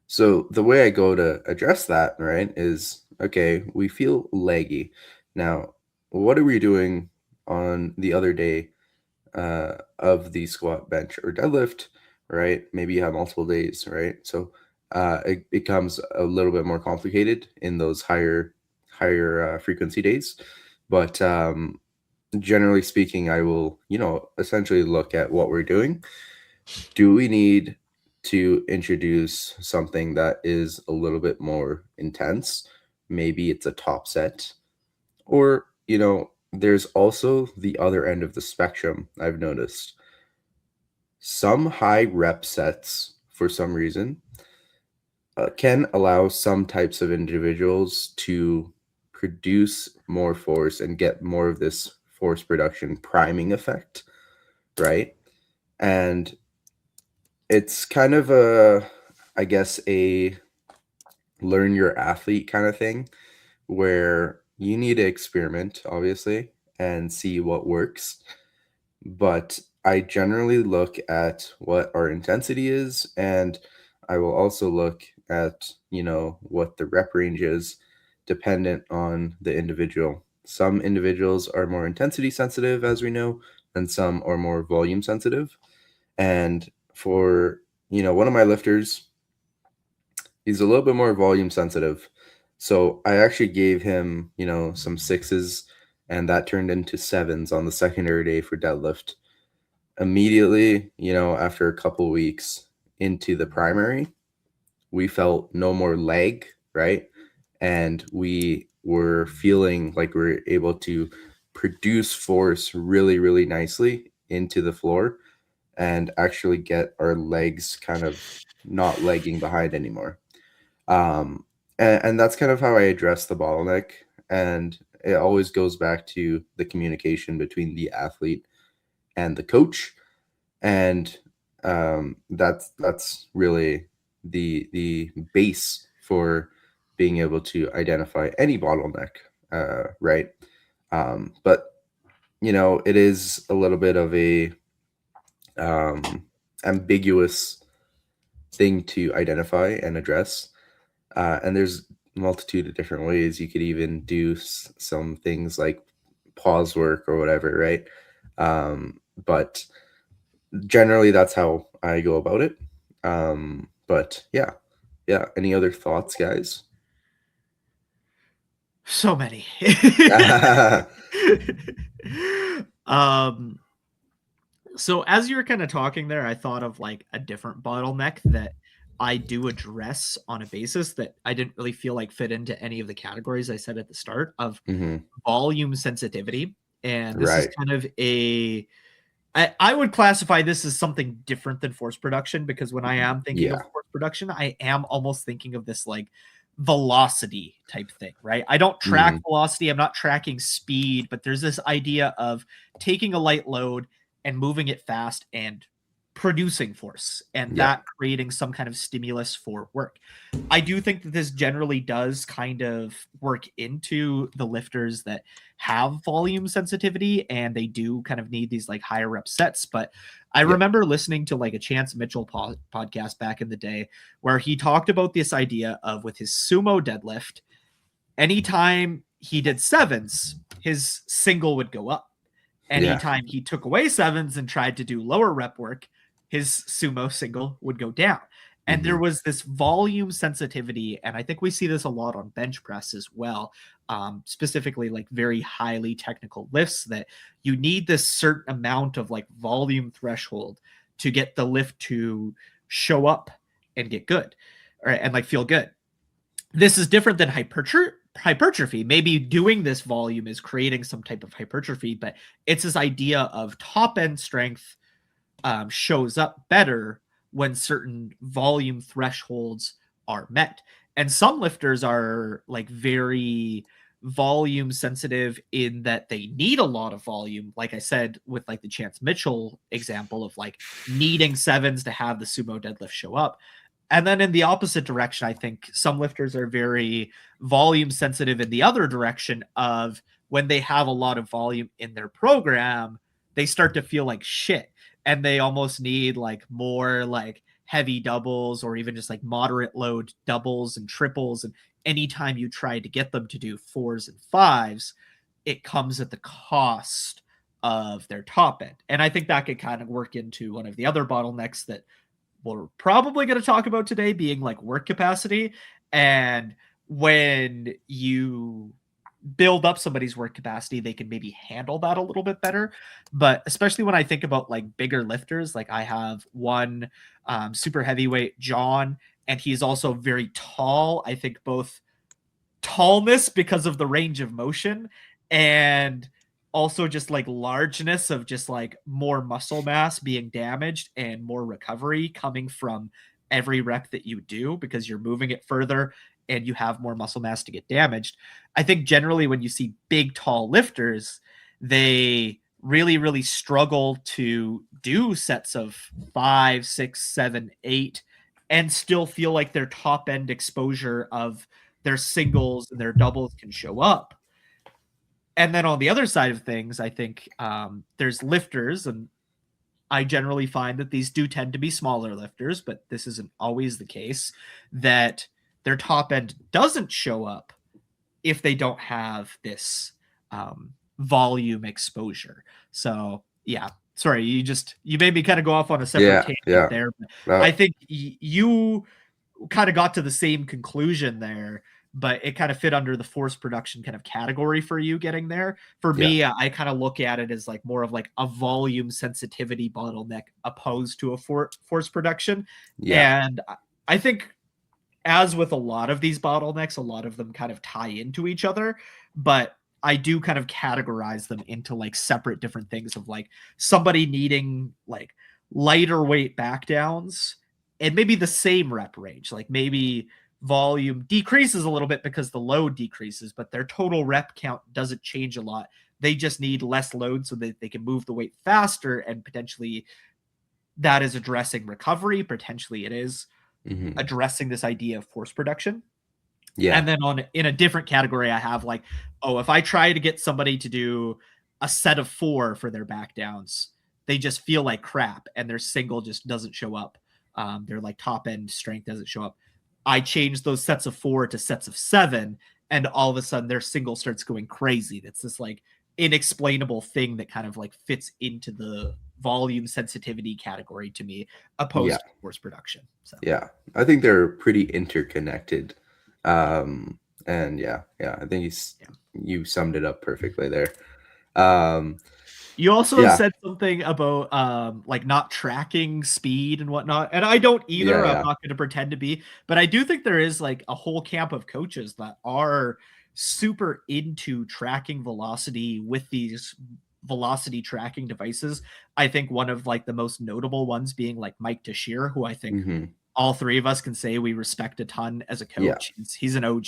So the way I go to address that, right, is okay, we feel laggy. Now, what are we doing on the other day of the squat, bench, or deadlift, right? Maybe you have multiple days, right? So it becomes a little bit more complicated in those higher frequency days. But generally speaking, I will, essentially look at what we're doing. Do we need to introduce something that is a little bit more intense? Maybe it's a top set, or, there's also the other end of the spectrum. I've noticed some high rep sets, for some reason, can allow some types of individuals to produce more force and get more of this force production priming effect, right? And it's kind of I guess, a learn your athlete kind of thing, where you need to experiment, obviously, and see what works. But I generally look at what our intensity is, and I will also look at, what the rep range is, dependent on the individual. Some individuals are more intensity sensitive, as we know, and some are more volume sensitive. And for, one of my lifters, he's a little bit more volume sensitive. So I actually gave him, some sixes, and that turned into sevens on the secondary day for deadlift. Immediately, after a couple weeks into the primary, we felt no more lag, right? And we were feeling like we were able to produce force really, really nicely into the floor and actually get our legs kind of not lagging behind anymore. And that's kind of how I address the bottleneck. And it always goes back to the communication between the athlete and the coach. And that's really the base for being able to identify any bottleneck, right? But it is a little bit of a ambiguous thing to identify and address. And there's a multitude of different ways. You could even do some things like pause work or whatever, right? But generally, that's how I go about it. But yeah. Any other thoughts, guys? So many. So as you were kind of talking there, I thought of like a different bottleneck that I do address on a basis that I didn't really feel like fit into any of the categories I said at the start of volume sensitivity. And this is Right. kind of I would classify this as something different than force production, because when I am thinking of force production, I am almost thinking of this like velocity type thing, right? I don't track velocity, I'm not tracking speed, but there's this idea of taking a light load and moving it fast and producing force and Yeah. that creating some kind of stimulus for work. I do think that this generally does kind of work into the lifters that have volume sensitivity and they do kind of need these like higher rep sets. But I remember listening to like a Chance Mitchell podcast back in the day where he talked about this idea of with his sumo deadlift, anytime he did sevens, his single would go up. Anytime he took away sevens and tried to do lower rep work, his sumo single would go down. And there was this volume sensitivity. And I think we see this a lot on bench press as well, specifically like very highly technical lifts that you need this certain amount of like volume threshold to get the lift to show up and get good and like feel good. This is different than hypertrophy. Maybe doing this volume is creating some type of hypertrophy, but it's this idea of top end strength shows up better when certain volume thresholds are met. And some lifters are like very volume sensitive in that they need a lot of volume. Like I said, with like the Chance Mitchell example of like needing sevens to have the sumo deadlift show up. And then in the opposite direction, I think some lifters are very volume sensitive in the other direction of when they have a lot of volume in their program, they start to feel like shit. And they almost need like more like heavy doubles or even just like moderate load doubles and triples. And anytime you try to get them to do fours and fives, it comes at the cost of their top end. And I think that could kind of work into one of the other bottlenecks that we're probably going to talk about today, being like work capacity. And when you build up somebody's work capacity, they can maybe handle that a little bit better. But especially when I think about like bigger lifters, like I have one super heavyweight, John, and he's also very tall. I think both tallness because of the range of motion and also just like largeness of just like more muscle mass being damaged and more recovery coming from every rep that you do because you're moving it further and you have more muscle mass to get damaged. I think generally when you see big, tall lifters, they really, really struggle to do sets of 5, 6, 7, 8, and still feel like their top end exposure of their singles and their doubles can show up. And then on the other side of things, I think there's lifters, and I generally find that these do tend to be smaller lifters, but this isn't always the case, that their top end doesn't show up if they don't have this volume exposure. So yeah, sorry, you made me kind of go off on a separate tangent there. But I think you kind of got to the same conclusion there, but it kind of fit under the force production kind of category for you getting there. For me, I kind of look at it as like more of like a volume sensitivity bottleneck opposed to a force production. And I think as with a lot of these bottlenecks, a lot of them kind of tie into each other, but I do kind of categorize them into like separate different things of like somebody needing like lighter weight back downs and maybe the same rep range, like maybe volume decreases a little bit because the load decreases, but their total rep count doesn't change a lot. They just need less load so that they can move the weight faster, and potentially that is addressing recovery. Potentially it is addressing this idea of force production. And then in a different category, I have like, oh, if I try to get somebody to do a set of 4 for their back downs, they just feel like crap and their single just doesn't show up. Their like top end strength doesn't show up. I change those sets of 4 to sets of 7, and all of a sudden their single starts going crazy. That's this like inexplainable thing that kind of like fits into the volume sensitivity category to me, opposed to force production. So I think they're pretty interconnected. And I think you summed it up perfectly there. You also said something about like not tracking speed and whatnot, and I don't either. I'm not going to pretend to be, but I do think there is like a whole camp of coaches that are super into tracking velocity with these velocity tracking devices. I think one of like the most notable ones being like Mike Teixeira, who I think all three of us can say we respect a ton as a coach. He's an OG.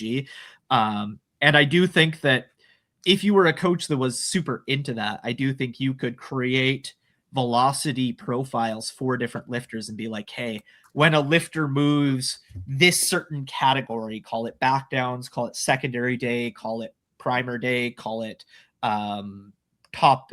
And I do think that if you were a coach that was super into that, I do think you could create velocity profiles for different lifters and be like, hey, when a lifter moves this certain category, call it back downs, call it secondary day, call it primer day, call it top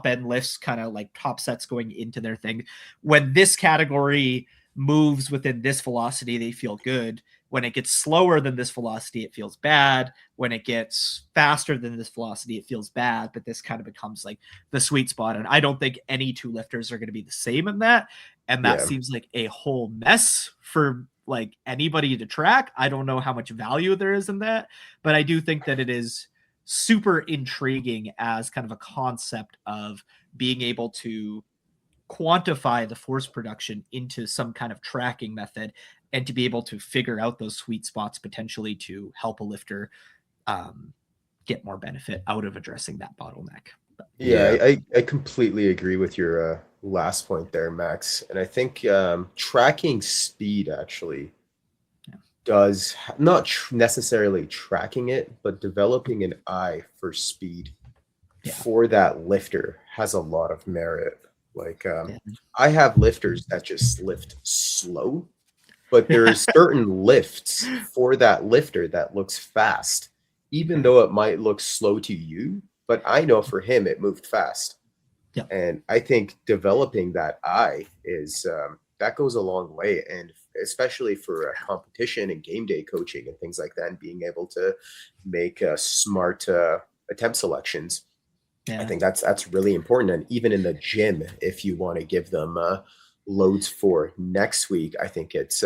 end lifts, kind of like top sets going into their thing. When this category moves within this velocity, they feel good. When it gets slower than this velocity, it feels bad. When it gets faster than this velocity, it feels bad. But this kind of becomes like the sweet spot. And I don't think any two lifters are going to be the same in that. And that seems like a whole mess for like anybody to track. I don't know how much value there is in that, but I do think that it is super intriguing as kind of a concept of being able to quantify the force production into some kind of tracking method and to be able to figure out those sweet spots potentially to help a lifter get more benefit out of addressing that bottleneck. Yeah, I completely agree with your last point there, Max. And I think tracking speed actually does not necessarily tracking it, but developing an eye for speed for that lifter has a lot of merit. Like I have lifters that just lift slow, but there are certain lifts for that lifter that looks fast, even though it might look slow to you. But I know for him, it moved fast. Yeah. And I think developing that eye is that goes a long way. And especially for competition and game day coaching and things like that, and being able to make smart attempt selections. I think that's really important. And even in the gym, if you want to give them loads for next week, I think it's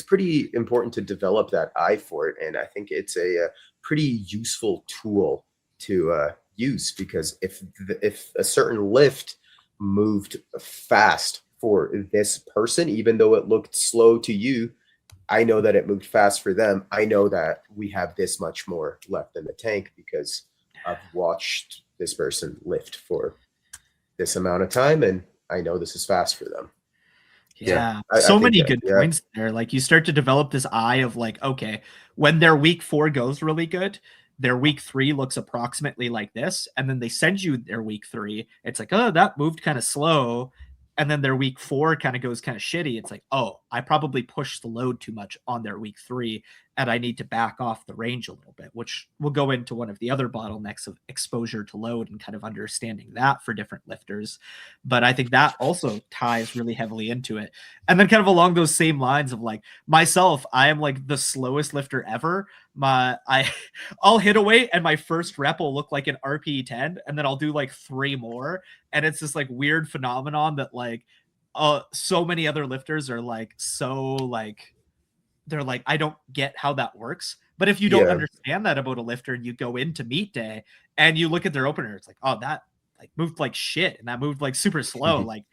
pretty important to develop that eye for it. And I think it's a pretty useful tool to use, because if a certain lift moved fast for this person, even though it looked slow to you, I know that it moved fast for them. I know that we have this much more left in the tank because I've watched this person lift for this amount of time, and I know this is fast for them. Yeah. So many good points there. Like you start to develop this eye of like, okay, when their week 4 goes really good, their week 3 looks approximately like this. And then they send you their week 3. It's like, oh, that moved kind of slow. And then their week 4 kind of goes kind of shitty. It's like, oh, I probably pushed the load too much on their week 3, and I need to back off the range a little bit, which will go into one of the other bottlenecks of exposure to load and kind of understanding that for different lifters. But I think that also ties really heavily into it. And then kind of along those same lines of like myself, I am like the slowest lifter ever. I'll hit a weight and my first rep will look like an RPE 10, and then I'll do like 3 more. And it's this like weird phenomenon that like so many other lifters are like, so like, they're like, I don't get how that works. But if you don't understand that about a lifter and you go into meet day and you look at their opener, it's like, oh, that like moved like shit. And that moved like super slow. Like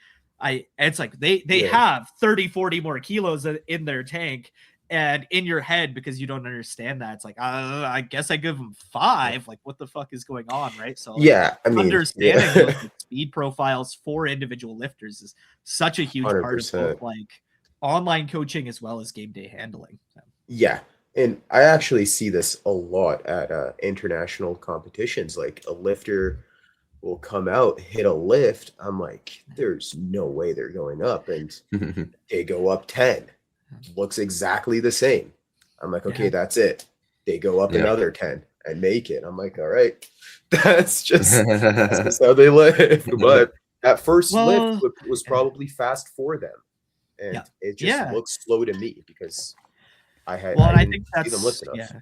it's like they have 30, 40 more kilos in their tank. And in your head, because you don't understand that, it's like, I guess I give them 5. Like, what the fuck is going on, right? So, I mean, understanding those speed profiles for individual lifters is such a huge 100%. part of both, like online coaching as well as game day handling. Yeah, and I actually see this a lot at international competitions. Like a lifter will come out, hit a lift. I'm like, there's no way they're going up, and they go up 10. Looks exactly the same. I'm like, okay, that's it. They go up another 10 and make it. I'm like, all right, that's just how they live. But that first lift was probably fast for them, and it just looks slow to me because I think see them lift enough.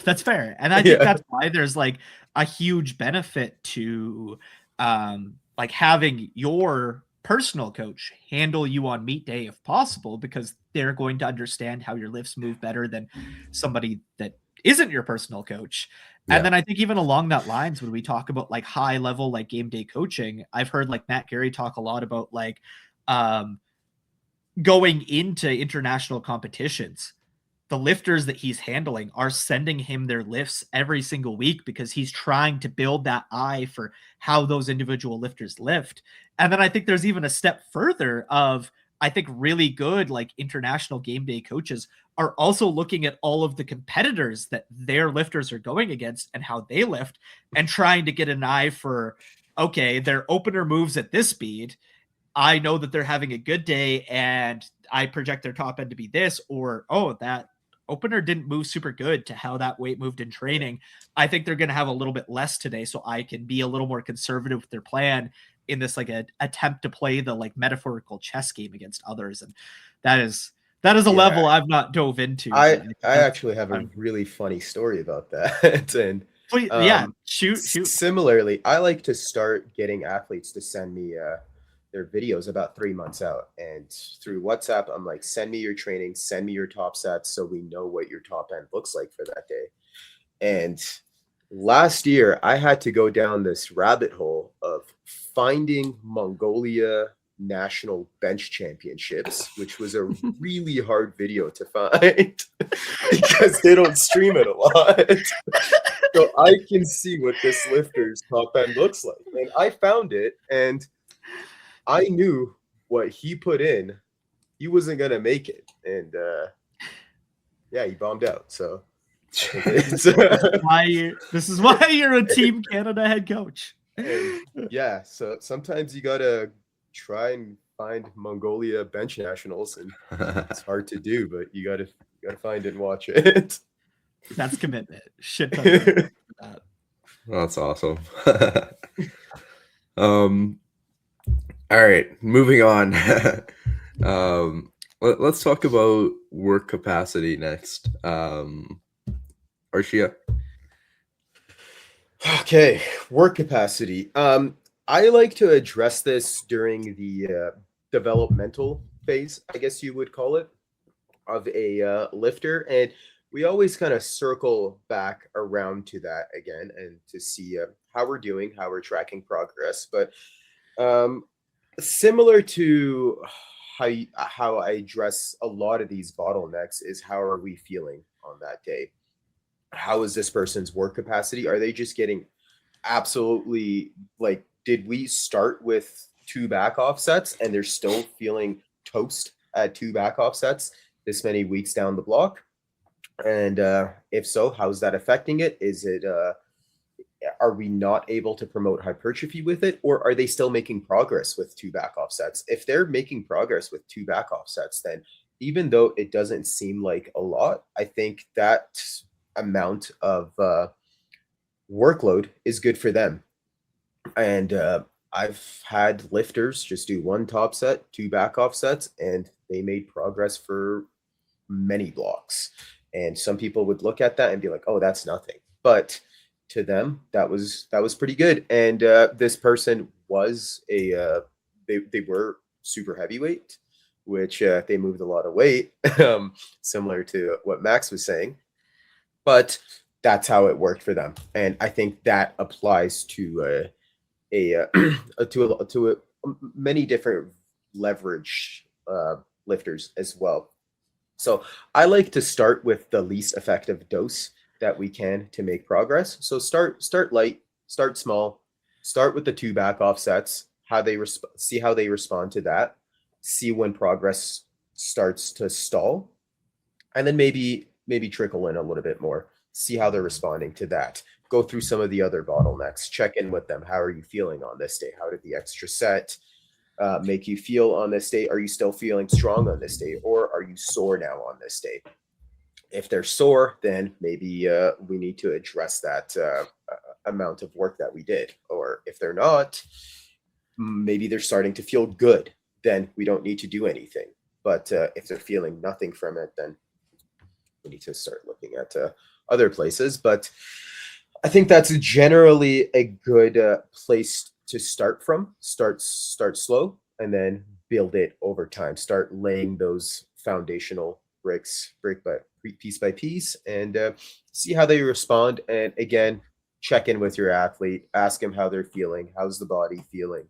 That's fair. And I think that's why there's like a huge benefit to like having your personal coach handle you on meet day if possible, because they're going to understand how your lifts move better than somebody that isn't your personal coach. And then I think even along that lines, when we talk about like high level, like game day coaching, I've heard like Matt Gary talk a lot about like going into international competitions. The lifters that he's handling are sending him their lifts every single week because he's trying to build that eye for how those individual lifters lift. And then I think there's even a step further of, I think really good like international game day coaches are also looking at all of the competitors that their lifters are going against and how they lift, and trying to get an eye for, okay, their opener moves at this speed. I know that they're having a good day and I project their top end to be this, or, oh, that opener didn't move super good to how that weight moved in training. I think they're going to have a little bit less today. So I can be a little more conservative with their plan in this like a attempt to play the like metaphorical chess game against others. And that is a level I've not dove into. I actually have a really funny story about that. And yeah, shoot. Similarly, I like to start getting athletes to send me their videos about 3 months out, and through WhatsApp, I'm like, send me your training, send me your top sets, so we know what your top end looks like for that day. And last year, I had to go down this rabbit hole of finding Mongolia national bench championships, which was a really hard video to find because they don't stream it a lot. So I can see what this lifter's top end looks like. And I found it, and I knew what he put in, he wasn't going to make it. And yeah, he bombed out. So this is why you're a Team Canada head coach. And yeah, so sometimes you got to try and find Mongolia bench nationals, and it's hard to do, but you got to find it and watch it. That's commitment. Shit. That. That's awesome. All right, moving on. Let's talk about work capacity next. Arshia. Okay, work capacity. I like to address this during the developmental phase, I guess you would call it, of a lifter. And we always kind of circle back around to that again and to see how we're doing, how we're tracking progress. But similar to how I address a lot of these bottlenecks is, how are we feeling on that day? How is this person's work capacity? Are they just getting absolutely, like, did we start with 2 back offsets and they're still feeling toast at 2 back offsets this many weeks down the block? And if so, how's that affecting it? Is it are we not able to promote hypertrophy with it, or are they still making progress with 2 back offsets? If they're making progress with 2 back offsets, then even though it doesn't seem like a lot, I think that amount of workload is good for them. And I've had lifters just do 1 top set, 2 back offsets, and they made progress for many blocks. And some people would look at that and be like, oh, that's nothing. But to them, that was pretty good. And this person was they were super heavyweight, which they moved a lot of weight, similar to what Max was saying. But that's how it worked for them. And I think that applies to many different leverage lifters as well. So I like to start with the least effective dose that we can to make progress. So start light, start small, start with the 2 back offsets, see how they respond to that, see when progress starts to stall, and then maybe trickle in a little bit more, see how they're responding to that. Go through some of the other bottlenecks, check in with them. How are you feeling on this day? How did the extra set make you feel on this day? Are you still feeling strong on this day, or are you sore now on this day? If they're sore, then maybe we need to address that amount of work that we did. Or if they're not, maybe they're starting to feel good, then we don't need to do anything. But if they're feeling nothing from it, then we need to start looking at other places. But I think that's generally a good place to start from. Start slow and then build it over time. Start laying those foundational bricks piece by piece, and see how they respond. And again, check in with your athlete, ask them how they're feeling. How's the body feeling?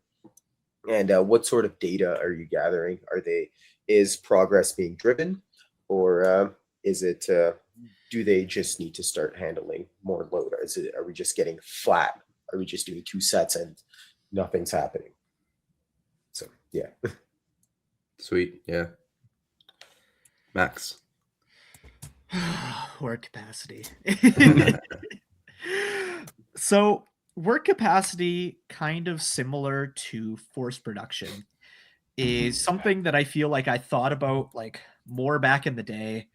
And what sort of data are you gathering? Is progress being driven, or is it do they just need to start handling more load? Are we just getting flat? Are we just doing 2 sets and nothing's happening? So yeah. Sweet. Yeah. Max. Work capacity. So work capacity, kind of similar to force production. is something that I feel like I thought about like more back in the day.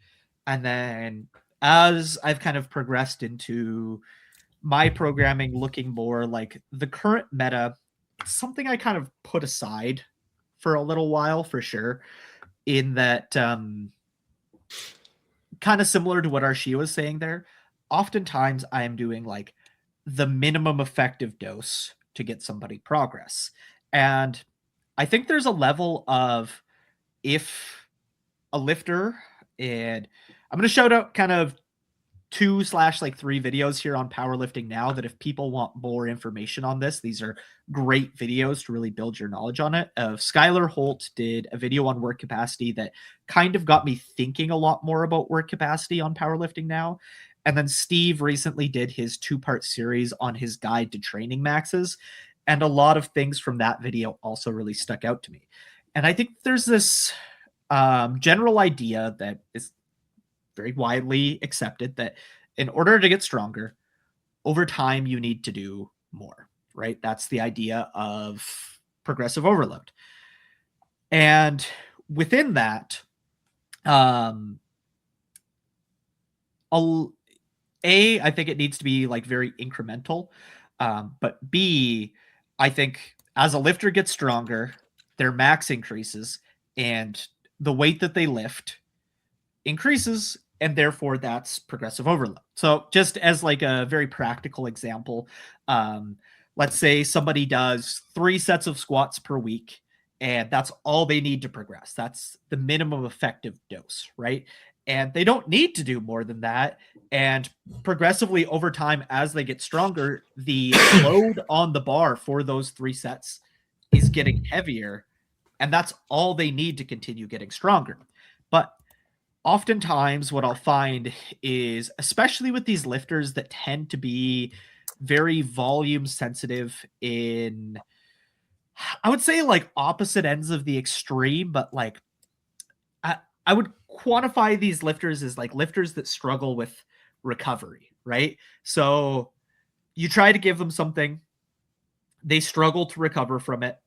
And then as I've kind of progressed into my programming looking more like the current meta, something I kind of put aside for a little while for sure, in that kind of similar to what Arshia was saying there. Oftentimes I am doing like the minimum effective dose to get somebody progress. And I think there's a level of, if a lifter, and I'm going to shout out kind of 2/3 videos here on Powerlifting Now, that if people want more information on this, these are great videos to really build your knowledge on it. Skylar Holt did a video on work capacity that kind of got me thinking a lot more about work capacity on Powerlifting Now. And then Steve recently did his 2-part series on his guide to training maxes. And a lot of things from that video also really stuck out to me. And I think there's this general idea that is very widely accepted, that in order to get stronger over time, you need to do more, right? That's the idea of progressive overload. And within that, I think it needs to be like very incremental. But B, I think as a lifter gets stronger, their max increases and the weight that they lift increases, and therefore that's progressive overload. So just as like a very practical example, let's say somebody does 3 sets of squats per week, and that's all they need to progress. That's the minimum effective dose, right? And they don't need to do more than that. And progressively over time, as they get stronger, the load on the bar for those 3 sets is getting heavier, and that's all they need to continue getting stronger. But oftentimes what I'll find is, especially with these lifters that tend to be very volume sensitive in, I would say like opposite ends of the extreme, but like I would quantify these lifters as like lifters that struggle with recovery, right? So you try to give them something, they struggle to recover from it,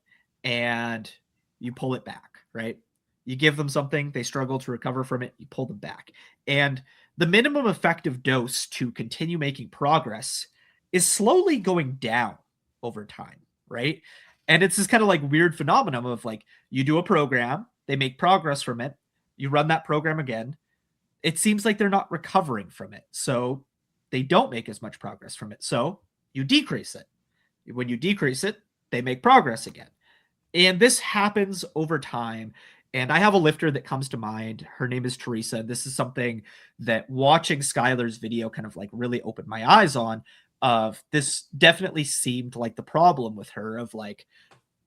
and you pull it back, right? You give them something, they struggle to recover from it, you pull them back. And the minimum effective dose to continue making progress is slowly going down over time, right? And it's this kind of like weird phenomenon of like, you do a program, they make progress from it, you run that program again, it seems like they're not recovering from it. So they don't make as much progress from it. So you decrease it. When you decrease it, they make progress again. And this happens over time. And I have a lifter that comes to mind. Her name is Teresa. This is something that watching Skylar's video kind of like really opened my eyes on. Of this definitely seemed like the problem with her, of like,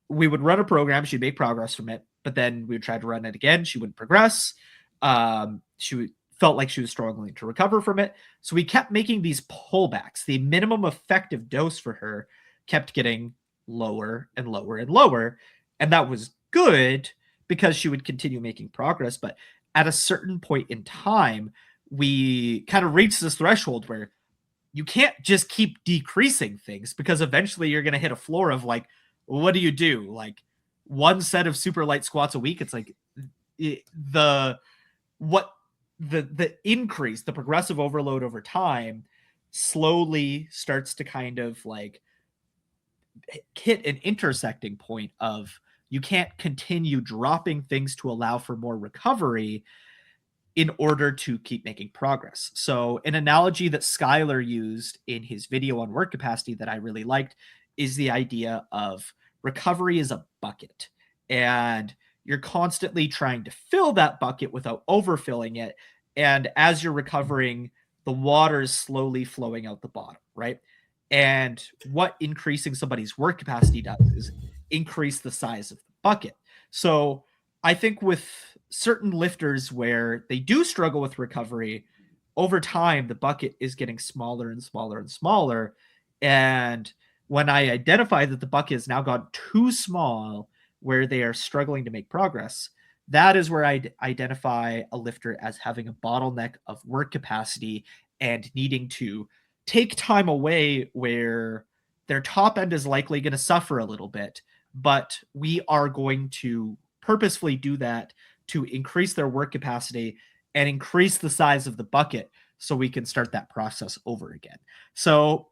we would run a program, she'd make progress from it, but then we would try to run it again, she wouldn't progress. Felt like she was struggling to recover from it. So we kept making these pullbacks. The minimum effective dose for her kept getting lower and lower and lower. And that was good because she would continue making progress. But at a certain point in time, we kind of reached this threshold where you can't just keep decreasing things, because eventually you're going to hit a floor of like, what do you do? Like 1 set of super light squats a week. It's like the increase, the progressive overload over time slowly starts to kind of like hit an intersecting point of, you can't continue dropping things to allow for more recovery in order to keep making progress. So an analogy that Skylar used in his video on work capacity that I really liked is the idea of recovery is a bucket, and you're constantly trying to fill that bucket without overfilling it. And as you're recovering, the water is slowly flowing out the bottom, right? And what increasing somebody's work capacity does is increase the size of the bucket. So I think with certain lifters where they do struggle with recovery, over time, the bucket is getting smaller and smaller and smaller. And when I identify that the bucket has now gotten too small, where they are struggling to make progress, that is where I identify a lifter as having a bottleneck of work capacity and needing to take time away, where their top end is likely going to suffer a little bit, but we are going to purposefully do that to increase their work capacity and increase the size of the bucket so we can start that process over again. So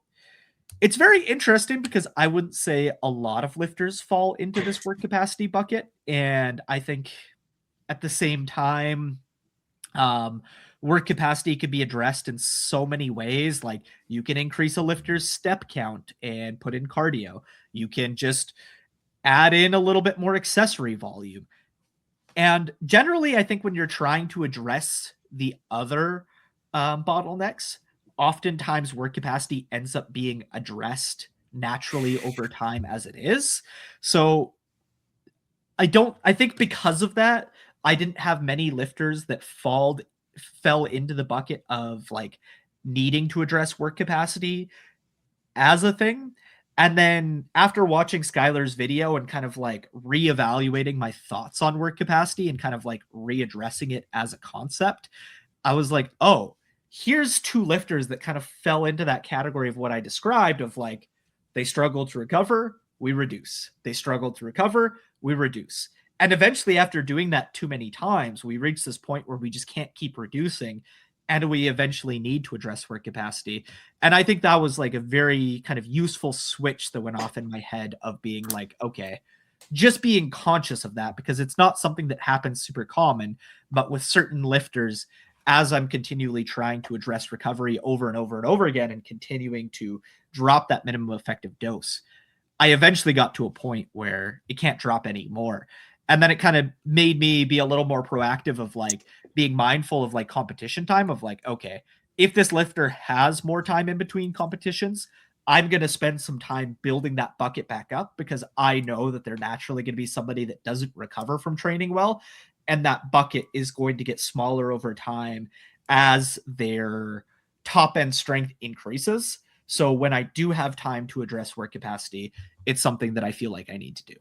it's very interesting because I wouldn't say a lot of lifters fall into this work capacity bucket. And I think at the same time, work capacity can be addressed in so many ways. Like you can increase a lifter's step count and put in cardio. You can just add in a little bit more accessory volume. And generally, I think when you're trying to address the other bottlenecks, oftentimes work capacity ends up being addressed naturally over time as it is. So I think because of that, I didn't have many lifters that fell into the bucket of like needing to address work capacity as a thing. And then after watching Skylar's video and kind of like reevaluating my thoughts on work capacity and kind of like readdressing it as a concept, I was like, oh, here's two lifters that kind of fell into that category of what I described of like, they struggled to recover, we reduce. They struggled to recover, we reduce. And eventually, after doing that too many times, we reach this point where we just can't keep reducing. And we eventually need to address work capacity. And I think that was like a very kind of useful switch that went off in my head of being like, okay, just being conscious of that because it's not something that happens super common, but with certain lifters, as I'm continually trying to address recovery over and over and over again and continuing to drop that minimum effective dose, I eventually got to a point where it can't drop anymore. And then it kind of made me be a little more proactive of like being mindful of like competition time of like, okay, if this lifter has more time in between competitions, I'm going to spend some time building that bucket back up because I know that they're naturally going to be somebody that doesn't recover from training well. And that bucket is going to get smaller over time as their top end strength increases. So when I do have time to address work capacity, it's something that I feel like I need to do.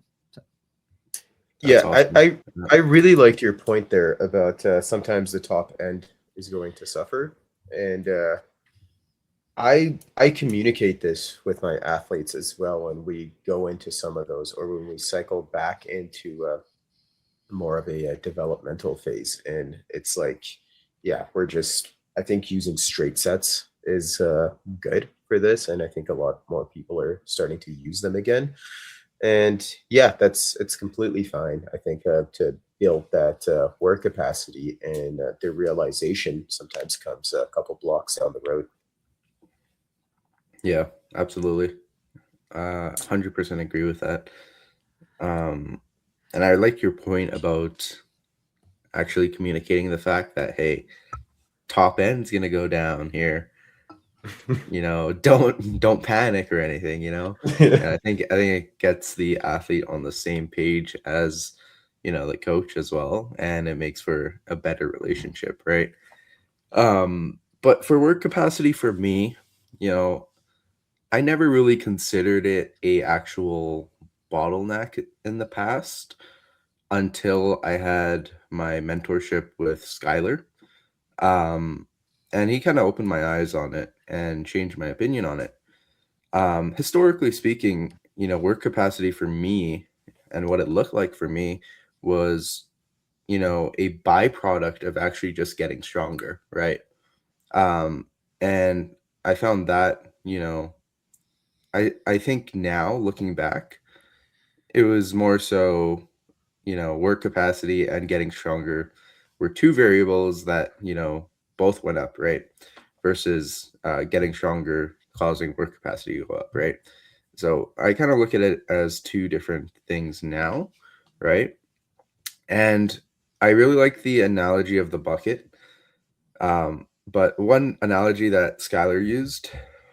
Yeah, awesome. I really liked your point there about sometimes the top end is going to suffer, and I communicate this with my athletes as well when we go into some of those, or when we cycle back into more of a developmental phase, and it's like, yeah, we're just I think using straight sets is good for this, and I think a lot more people are starting to use them again. And yeah, it's completely fine. I think to build that work capacity, and the realization sometimes comes a couple blocks down the road. Yeah, absolutely. 100% agree with that. And I like your point about actually communicating the fact that, hey, top end's gonna go down here. Don't panic or anything, And I think it gets the athlete on the same page as, the coach as well, and it makes for a better relationship, right? But for work capacity for me, I never really considered it a actual bottleneck in the past until I had my mentorship with Skylar. And he kind of opened my eyes on it and changed my opinion on it. Historically speaking, work capacity for me and what it looked like for me was, a byproduct of actually just getting stronger, right? And I found that, I think now looking back, it was more so, work capacity and getting stronger were two variables that, both went up, right? Versus getting stronger causing work capacity to go up, right? So I kind of look at it as two different things now, right? And I really like the analogy of the bucket. But one analogy that Skylar used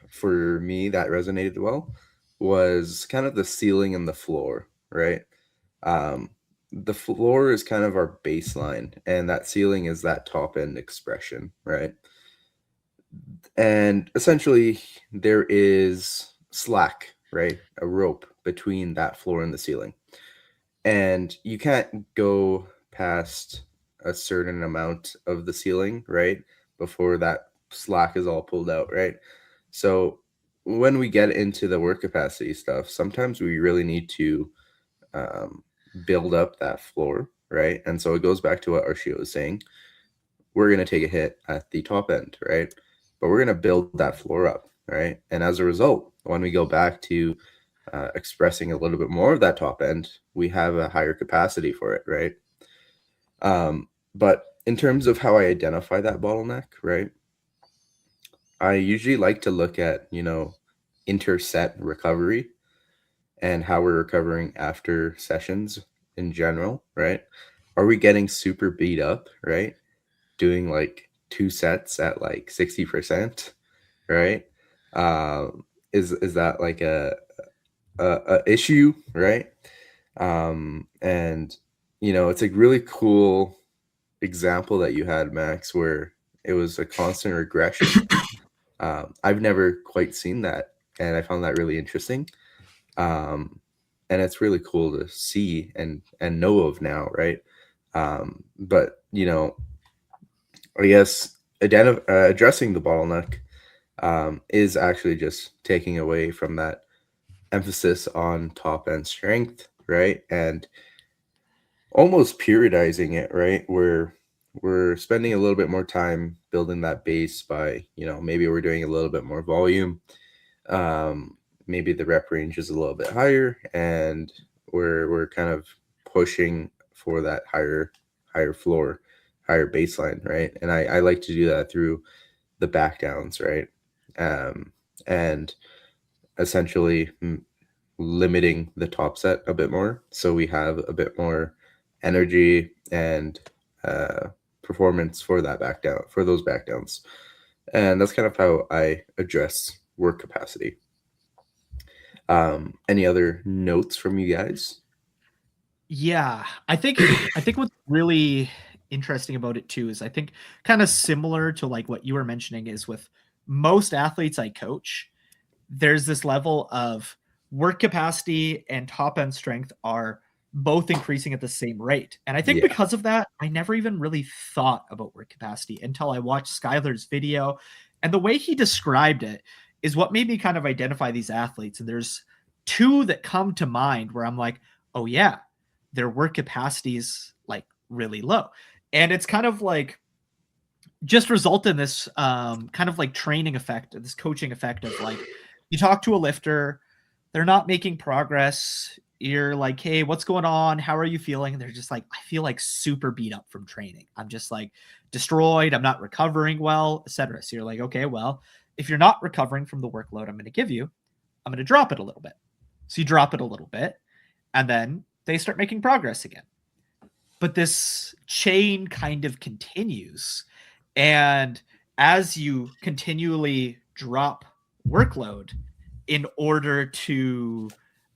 for me that resonated well was kind of the ceiling and the floor, right? Um, the floor is kind of our baseline, and that ceiling is that top end expression, right? And essentially, there is slack, right? A rope between that floor and the ceiling. And you can't go past a certain amount of the ceiling, right? Before that slack is all pulled out, right? So when we get into the work capacity stuff, sometimes we really need to build up that floor, right? And so it goes back to what Arshio was saying. We're going to take a hit at the top end, right? But we're going to build that floor up, right? And as a result, when we go back to expressing a little bit more of that top end, we have a higher capacity for it, right? But in terms of how I identify that bottleneck, right? I usually like to look at, interset recovery and how we're recovering after sessions in general, right? Are we getting super beat up, right? Doing like 2 sets at like 60%, right? Is that like a issue, right? And it's a really cool example that you had, Max, where it was a constant regression. I've never quite seen that, and I found that really interesting. And it's really cool to see and know of now, right? But I guess addressing the bottleneck is actually just taking away from that emphasis on top end strength, right? And almost periodizing it, right? Where we're spending a little bit more time building that base by, maybe we're doing a little bit more volume. Maybe the rep range is a little bit higher, and we're kind of pushing for that higher floor, higher baseline, right? And I like to do that through the back downs, right? And essentially limiting the top set a bit more, so we have a bit more energy and performance for that back down, for those back downs. And that's kind of how I address work capacity. Any other notes from you guys? Yeah, I think what's really interesting about it too is I think kind of similar to like what you were mentioning is with most athletes I coach, there's this level of work capacity and top end strength are both increasing at the same rate. And I think because of that, I never even really thought about work capacity until I watched Skylar's video. And the way he described it is what made me kind of identify these athletes. And there's two that come to mind where I'm like, oh yeah, their work capacity is like really low. And it's kind of like just result in this kind of like training effect, this coaching effect of like, you talk to a lifter, they're not making progress. You're like, hey, what's going on? How are you feeling? And they're just like, I feel like super beat up from training. I'm just like destroyed. I'm not recovering well, etc. So you're like, okay, well, if you're not recovering from the workload I'm going to give you, I'm going to drop it a little bit. So you drop it a little bit, and then they start making progress again. But this chain kind of continues. And as you continually drop workload in order to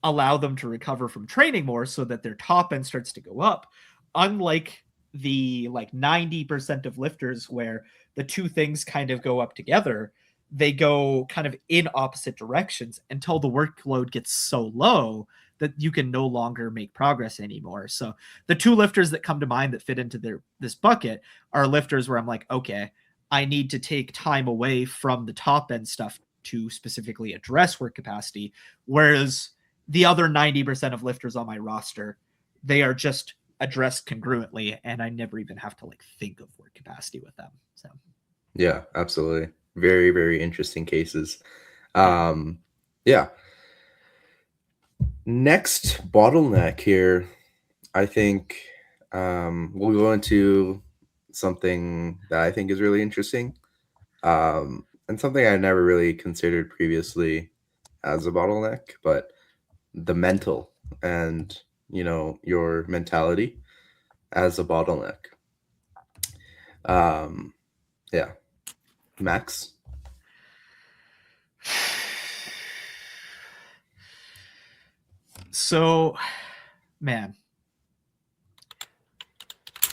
allow them to recover from training more so that their top end starts to go up, unlike the like 90% of lifters where the two things kind of go up together, they go kind of in opposite directions until the workload gets so low that you can no longer make progress anymore. So the two lifters that come to mind that fit into this bucket are lifters where I'm like, okay, I need to take time away from the top end stuff to specifically address work capacity. Whereas the other 90% of lifters on my roster, they are just addressed congruently, and I never even have to like think of work capacity with them. So yeah, absolutely. Very, very interesting cases. Yeah. Next bottleneck here, I think we'll go into something that I think is really interesting, and something I never really considered previously as a bottleneck, but the mental and your mentality as a bottleneck. Yeah, Max. So, man,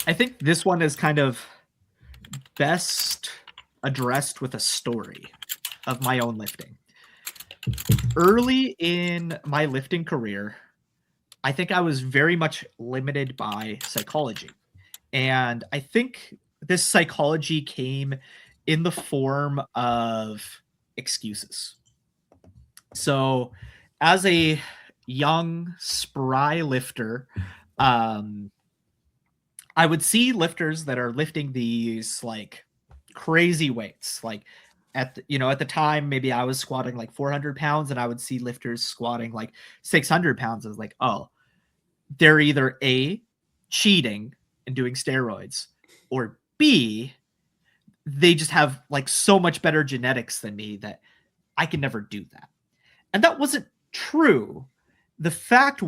I think this one is kind of best addressed with a story of my own lifting. Early in my lifting career, I think I was very much limited by psychology. And I think this psychology came in the form of excuses. So, as a young, spry lifter, I would see lifters that are lifting these like crazy weights. Like at the time, maybe I was squatting like 400 pounds and I would see lifters squatting like 600 pounds. I was like, oh, they're either A, cheating and doing steroids, or B, they just have like so much better genetics than me that I can never do that. And that wasn't true. The fact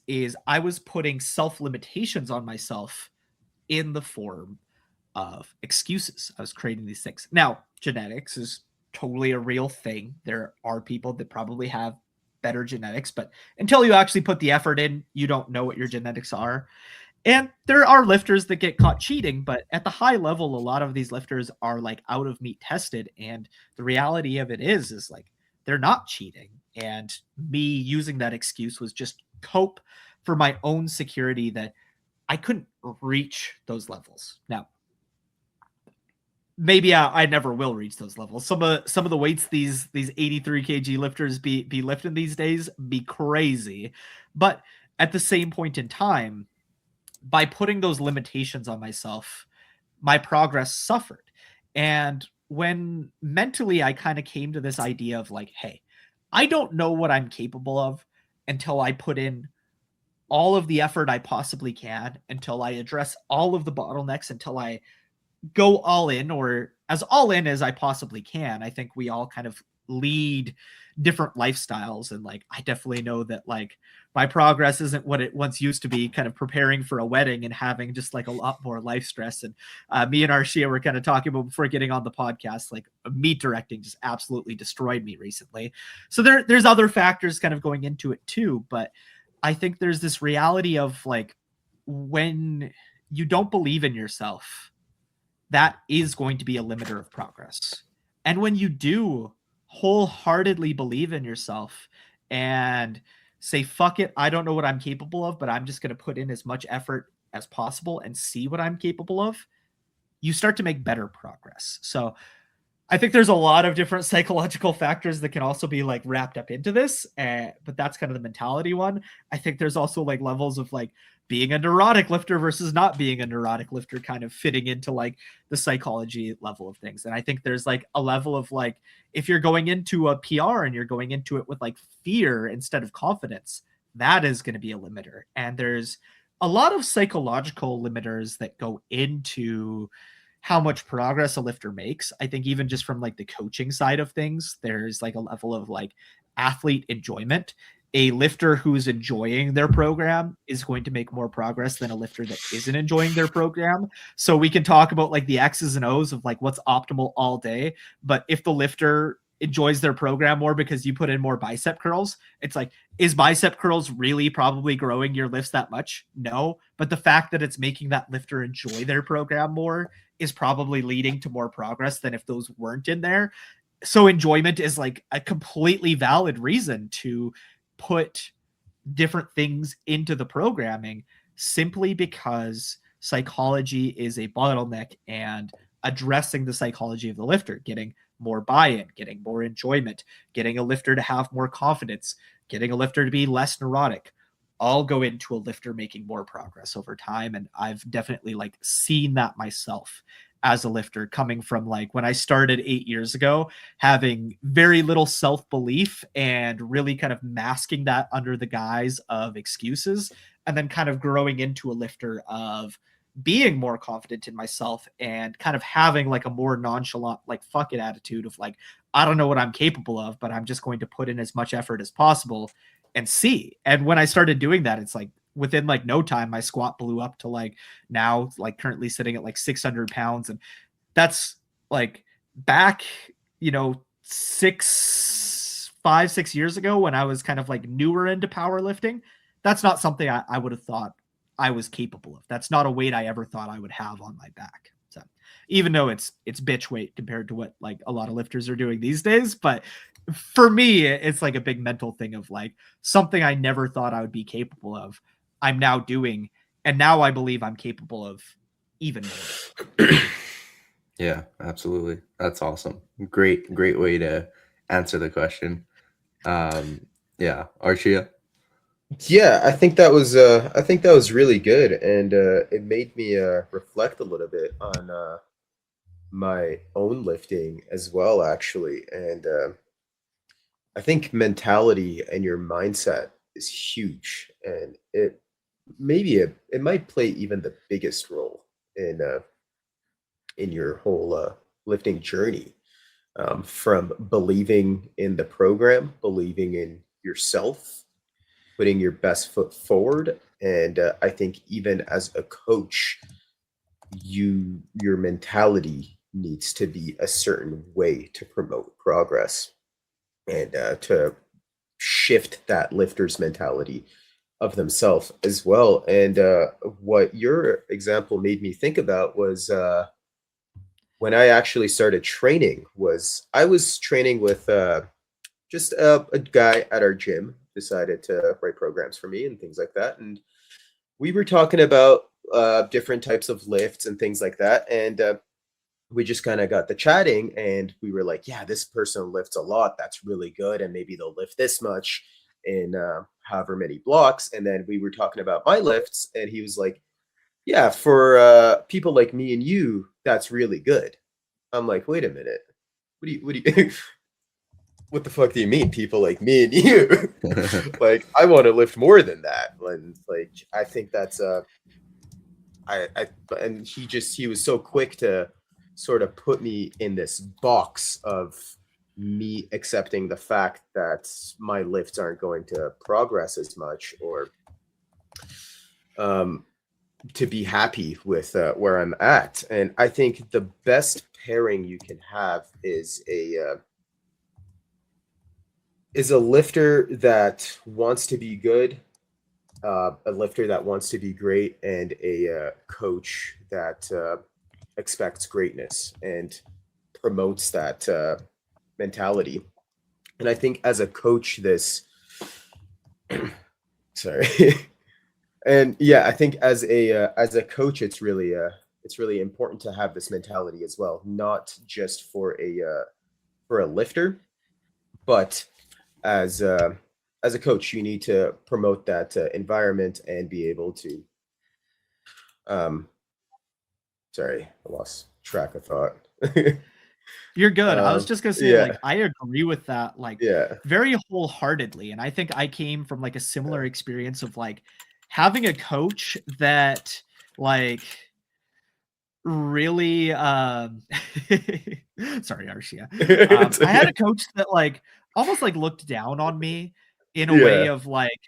is I was putting self-limitations on myself in the form of excuses. I was creating these things. Now, genetics is totally a real thing. There are people that probably have better genetics, but until you actually put the effort in, you don't know what your genetics are. And there are lifters that get caught cheating, but at the high level, a lot of these lifters are like out of meat tested. And the reality of it is like they're not cheating. And me using that excuse was just cope for my own security that I couldn't reach those levels. Now, maybe I never will reach those levels. Some of the weights these 83 kg lifters be lifting these days be crazy. But at the same point in time, by putting those limitations on myself, my progress suffered. And when mentally I kind of came to this idea of like, hey, I don't know what I'm capable of until I put in all of the effort I possibly can, until I address all of the bottlenecks, until I go all in, or as all in as I possibly can. I think we all kind of lead different lifestyles, and like I definitely know that like my progress isn't what it once used to be, kind of preparing for a wedding and having just like a lot more life stress. And me and Arshia were kind of talking about before getting on the podcast, like meat directing just absolutely destroyed me recently. So there's other factors kind of going into it too, but I think there's this reality of like when you don't believe in yourself, that is going to be a limiter of progress. And when you do wholeheartedly believe in yourself and say, fuck it, I don't know what I'm capable of, but I'm just going to put in as much effort as possible and see what I'm capable of, you start to make better progress. So I think there's a lot of different psychological factors that can also be like wrapped up into this, but that's kind of the mentality one. I think there's also like levels of like being a neurotic lifter versus not being a neurotic lifter kind of fitting into like the psychology level of things. And I think there's like a level of like, if you're going into a PR and you're going into it with like fear instead of confidence, that is going to be a limiter. And there's a lot of psychological limiters that go into how much progress a lifter makes. I think even just from like the coaching side of things, there's like a level of like athlete enjoyment. A lifter who's enjoying their program is going to make more progress than a lifter that isn't enjoying their program. So we can talk about like the X's and O's of like what's optimal all day. But if the lifter enjoys their program more because you put in more bicep curls, it's like, is bicep curls really probably growing your lifts that much? No. But the fact that it's making that lifter enjoy their program more is probably leading to more progress than if those weren't in there. So enjoyment is like a completely valid reason to put different things into the programming, simply because psychology is a bottleneck, and addressing the psychology of the lifter, getting more buy-in, getting more enjoyment, getting a lifter to have more confidence, getting a lifter to be less neurotic, all go into a lifter making more progress over time. And I've definitely like seen that myself as a lifter, coming from like when I started 8 years ago, having very little self-belief and really kind of masking that under the guise of excuses, and then kind of growing into a lifter of being more confident in myself and kind of having like a more nonchalant, like fuck it attitude of like, I don't know what I'm capable of, but I'm just going to put in as much effort as possible and see. And when I started doing that, it's like within like no time, my squat blew up to like now, like currently sitting at like 600 pounds. And that's like back, 5-6 years ago when I was kind of like newer into powerlifting. That's not something I would have thought I was capable of. That's not a weight I ever thought I would have on my back. So even though it's bitch weight compared to what like a lot of lifters are doing these days, but for me, it's like a big mental thing of like something I never thought I would be capable of, I'm now doing, and now I believe I'm capable of even more. Yeah, absolutely. That's awesome. Great way to answer the question. Yeah, Archia. Yeah, I think that was really good, and it made me reflect a little bit on my own lifting as well, actually. And I think mentality and your mindset is huge, and it might play even the biggest role in your whole lifting journey. From believing in the program, believing in yourself, putting your best foot forward, and I think even as a coach, your mentality needs to be a certain way to promote progress and to shift that lifter's mentality of themselves as well. And what your example made me think about was when I actually started training. Was I was training with just a guy at our gym decided to write programs for me and things like that, and we were talking about different types of lifts and things like that, and we just kind of got the chatting, and we were like, yeah, this person lifts a lot, that's really good, and maybe they'll lift this much in however many blocks. And then we were talking about my lifts, and he was like, yeah, for people like me and you, that's really good. I'm like, wait a minute, what do you what the fuck do you mean, people like me and you? Like, I want to lift more than that. And like, I think that's I and he was so quick to sort of put me in this box of me accepting the fact that my lifts aren't going to progress as much, or um to be happy with where I'm at. And I think the best pairing you can have is a lifter that wants to be good, a lifter that wants to be great, and a coach that expects greatness and promotes that mentality. And I think as a coach, this sorry, and yeah, I think as a coach, it's really important to have this mentality as well, not just for a lifter, but as as a coach, you need to promote that environment and be able to. Um, sorry, I lost track of thought. You're good. I was just gonna say, Yeah, like, I agree with that, like, yeah, very wholeheartedly. And I think I came from like a similar experience of like having a coach that like really sorry, Arshia. it's I had a okay. coach that like almost like looked down on me in a way Yeah, of like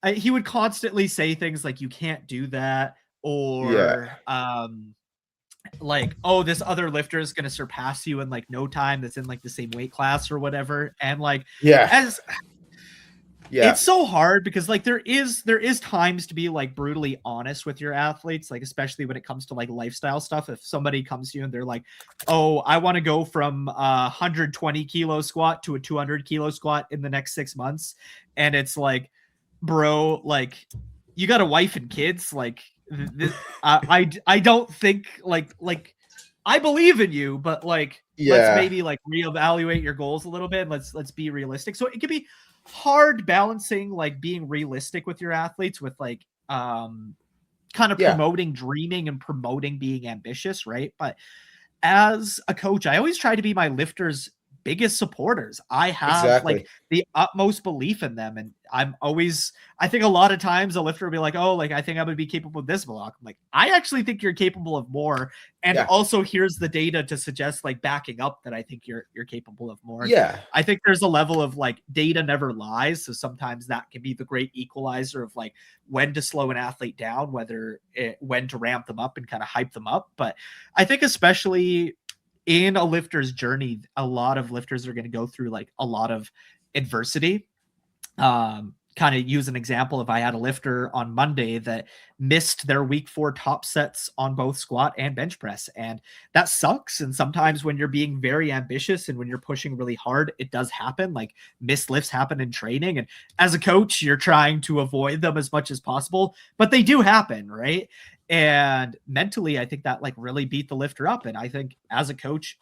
he would constantly say things like you can't do that, yeah, or like, oh, this other lifter is going to surpass you in like no time that's in like the same weight class or whatever. And like yeah, as yeah, it's so hard because like there is times to be like brutally honest with your athletes, like especially when it comes to like lifestyle stuff. If somebody comes to you and they're like, oh, I want to go from a 120 kilo squat to a 200 kilo squat in the next 6 months, and it's like, bro, like you got a wife and kids, like this, I don't think like I believe in you, but like let's yeah, maybe like reevaluate your goals a little bit. Let's be realistic. So it could be hard balancing like being realistic with your athletes with like kind of yeah, promoting dreaming and promoting being ambitious, right? But as a coach, I always try to be my lifters' biggest supporters. I have like exactly. the utmost belief in them. And I think a lot of times a lifter will be like, oh, like I think I would be capable of this block. I'm like, I actually think you're capable of more. And Yeah, also here's the data to suggest like backing up that I think you're capable of more. And yeah, I think there's a level of like data never lies. So sometimes that can be the great equalizer of like when to slow an athlete down, when to ramp them up and kind of hype them up. But I think especially in a lifter's journey, a lot of lifters are going to go through like a lot of adversity. Kind of use an example. If I had a lifter on Monday that missed their week 4 top sets on both squat and bench press, and that sucks. And sometimes when you're being very ambitious and when you're pushing really hard, it does happen. Like missed lifts happen in training. And as a coach, you're trying to avoid them as much as possible, but they do happen, right? And mentally, I think that like really beat the lifter up. And I think as a coach,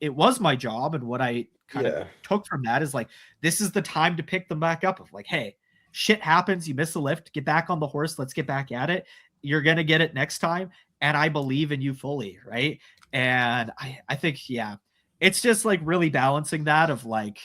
it was my job. And what I kind of yeah, took from that is like, this is the time to pick them back up of like, hey, shit happens, you miss a lift, get back on the horse, let's get back at it. You're going to get it next time. And I believe in you fully. Right. And I think, yeah, it's just like really balancing that of like,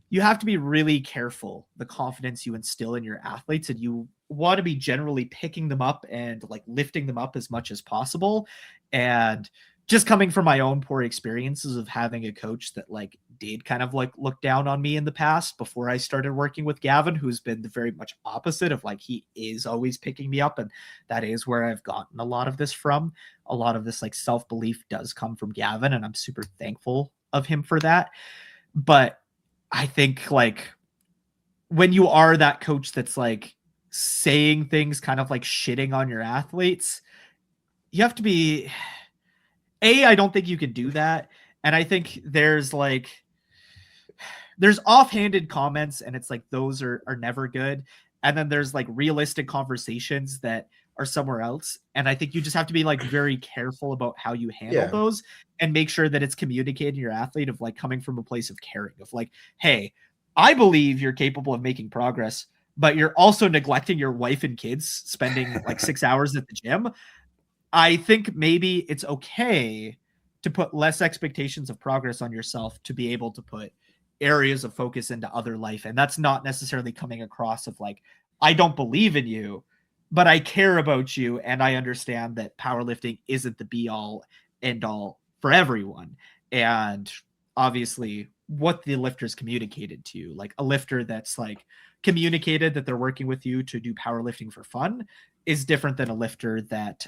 you have to be really careful the confidence you instill in your athletes, and you want to be generally picking them up and like lifting them up as much as possible. And just coming from my own poor experiences of having a coach that like did kind of like look down on me in the past before I started working with Gavin, who's been the very much opposite of like, he is always picking me up. And that is where I've gotten a lot of this from. A lot of this like self-belief does come from Gavin, and I'm super thankful of him for that. But I think like when you are that coach that's like saying things kind of like shitting on your athletes, you have to be I don't think you can do that. And I think there's offhanded comments, and it's like those are never good. And then there's like realistic conversations that are somewhere else. And I think you just have to be like very careful about how you handle those, and make sure that it's communicated to your athlete of like coming from a place of caring, of like, hey, I believe you're capable of making progress, but you're also neglecting your wife and kids, spending like 6 hours at the gym. I think maybe it's okay to put less expectations of progress on yourself to be able to put areas of focus into other life. And that's not necessarily coming across of like, I don't believe in you, but I care about you. And I understand that powerlifting isn't the be all end all for everyone. And obviously what the lifters communicated to you, like a lifter that's like communicated that they're working with you to do powerlifting for fun, is different than a lifter that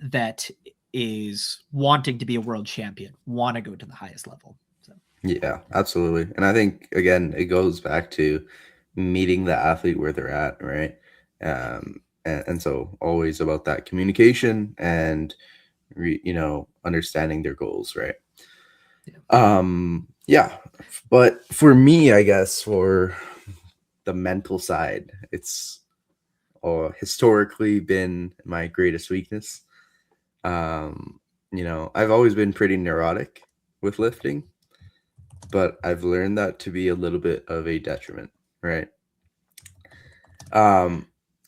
that is wanting to be a world champion, want to go to the highest level. So Yeah, absolutely. And I think again, it goes back to meeting the athlete where they're at, right? And so always about that communication and understanding their goals, right? Yeah. But for me, I guess for the mental side, it's historically been my greatest weakness. I've always been pretty neurotic with lifting, but I've learned that to be a little bit of a detriment, right?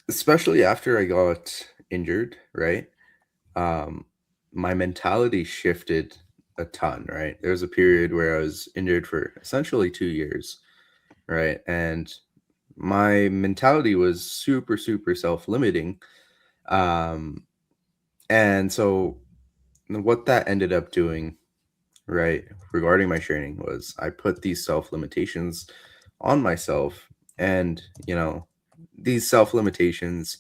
Especially after I got injured, right? My mentality shifted a ton, right? There was a period where I was injured for essentially 2 years, right? And my mentality was super, super self-limiting. And so what that ended up doing, right, regarding my training was I put these self-limitations on myself. And, these self-limitations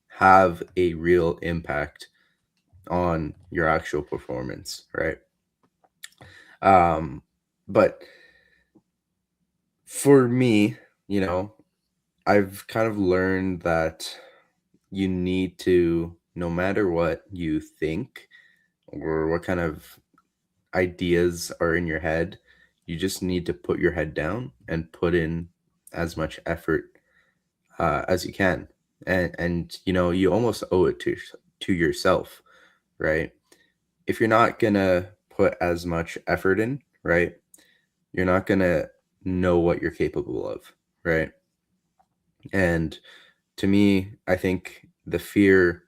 have a real impact on your actual performance, right? But for me, I've kind of learned that you need to, no matter what you think or what kind of ideas are in your head, you just need to put your head down and put in as much effort as you can. And you almost owe it to yourself, right? If you're not gonna put as much effort in, right, you're not gonna know what you're capable of, right? And to me, I think the fear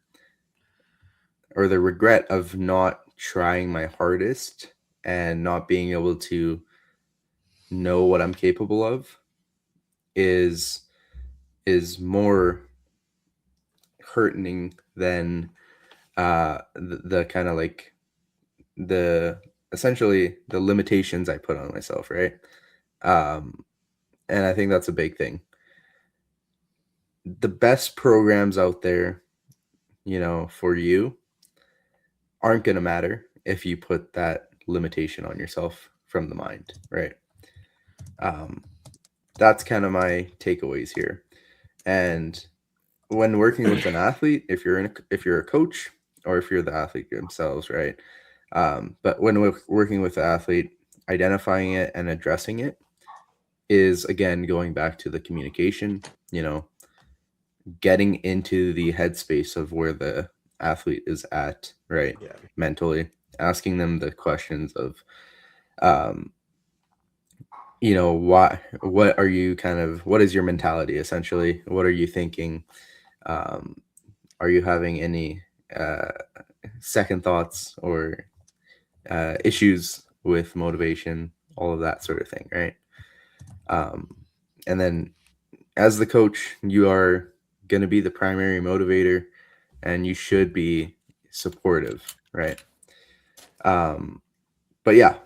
or the regret of not trying my hardest and not being able to know what I'm capable of is more hurting than the kind of like the essentially the limitations I put on myself, right? And I think that's a big thing. The best programs out there, for you aren't going to matter if you put that limitation on yourself from the mind, right? That's kind of my takeaways here. And when working with an athlete, if you're a coach or if you're the athlete themselves, right? But when we're working with the athlete, identifying it and addressing it is, again, going back to the communication, getting into the headspace of where the athlete is at, right? Yeah. Mentally, asking them the questions of, what are you what is your mentality essentially? What are you thinking? Are you having any second thoughts or issues with motivation, all of that sort of thing, right? And then as the coach, you are going to be the primary motivator, and you should be supportive, right? But yeah,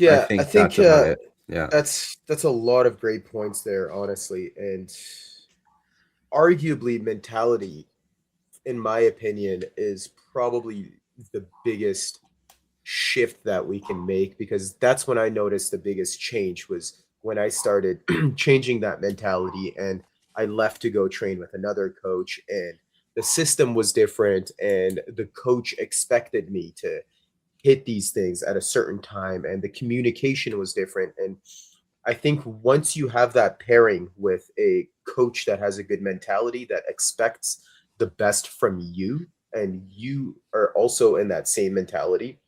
I think that's about it. Yeah, that's a lot of great points there, honestly, and arguably mentality, in my opinion, is probably the biggest shift that we can make, because that's when I noticed the biggest change was when I started changing that mentality and I left to go train with another coach, and the system was different and the coach expected me to hit these things at a certain time and the communication was different. And I think once you have that pairing with a coach that has a good mentality, that expects the best from you, and you are also in that same mentality,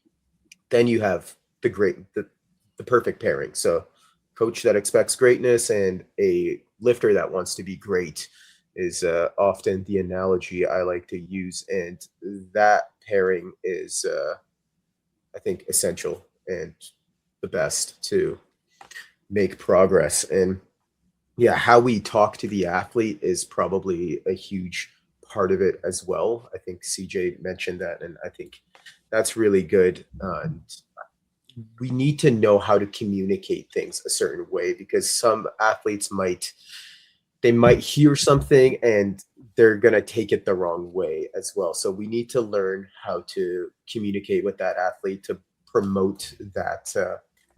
then you have the perfect pairing. So coach that expects greatness and a lifter that wants to be great is often the analogy I like to use. And that pairing is, I think, essential and the best to make progress. And yeah, how we talk to the athlete is probably a huge part of it as well. I think CJ mentioned that, and I think that's really good. And we need to know how to communicate things a certain way, because some athletes might hear something and they're going to take it the wrong way as well. So we need to learn how to communicate with that athlete to promote that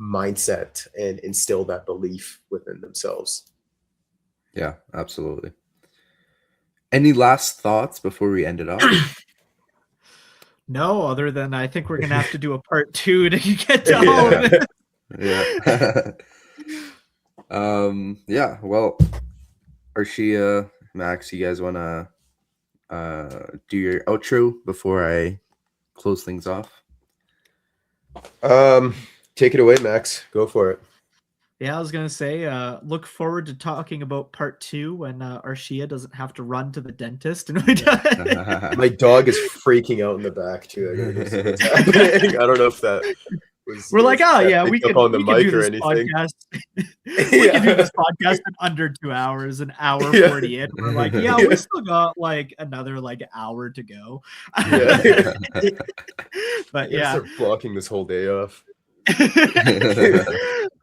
mindset and instill that belief within themselves. Yeah, absolutely. Any last thoughts before we end it off? No, other than I think we're gonna have to do a part 2 to get to home. Yeah. Yeah. Well, Arshia, Max, you guys want to do your outro before I close things off? Take it away, Max. Go for it. Yeah, I was gonna say, look forward to talking about part 2 when Arshia doesn't have to run to the dentist. And my dog is freaking out in the back too. I gotta go see what's happening. I don't know if that was. We're like, oh yeah, we can on the we mic can do or this anything. podcast. We can do this podcast in under 2 hours, an hour 48. We're like, yeah, we still got like another hour to go. Yeah. But yeah, start blocking this whole day off.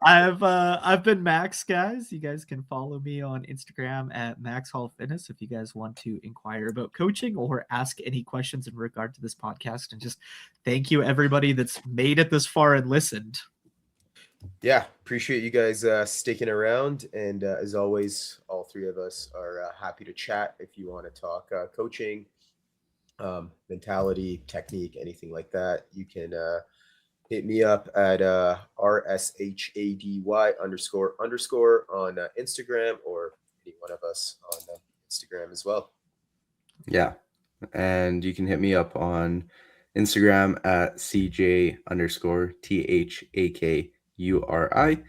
I've been Max, guys. You guys can follow me on Instagram at Max Hall Fitness if you guys want to inquire about coaching or ask any questions in regard to this podcast. And just thank you everybody that's made it this far and listened. Yeah, appreciate you guys sticking around, and as always, all three of us are happy to chat if you want to talk coaching, mentality, technique, anything like that. You can hit me up at RSHADY __ on Instagram, or any one of us on Instagram as well. Yeah. And you can hit me up on Instagram at CJ _THAKURI.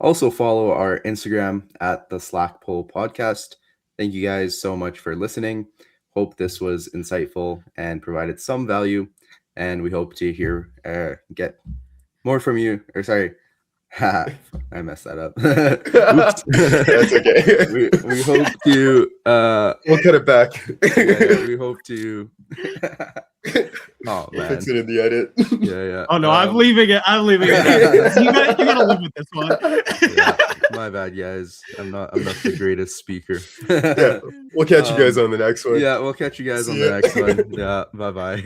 Also follow our Instagram at the Slack Pull Podcast. Thank you guys so much for listening. Hope this was insightful and provided some value. And we hope to get more from you. Or sorry, I messed that up. That's okay. we hope to. We'll cut it back. We hope to. Oh man, fix it in the edit. Yeah. Oh no, I'm leaving it. You gotta live with this one. Yeah, my bad, guys. I'm not the greatest speaker. Yeah, we'll catch you guys on the next one. Yeah, we'll catch you guys on the next one. Yeah, bye.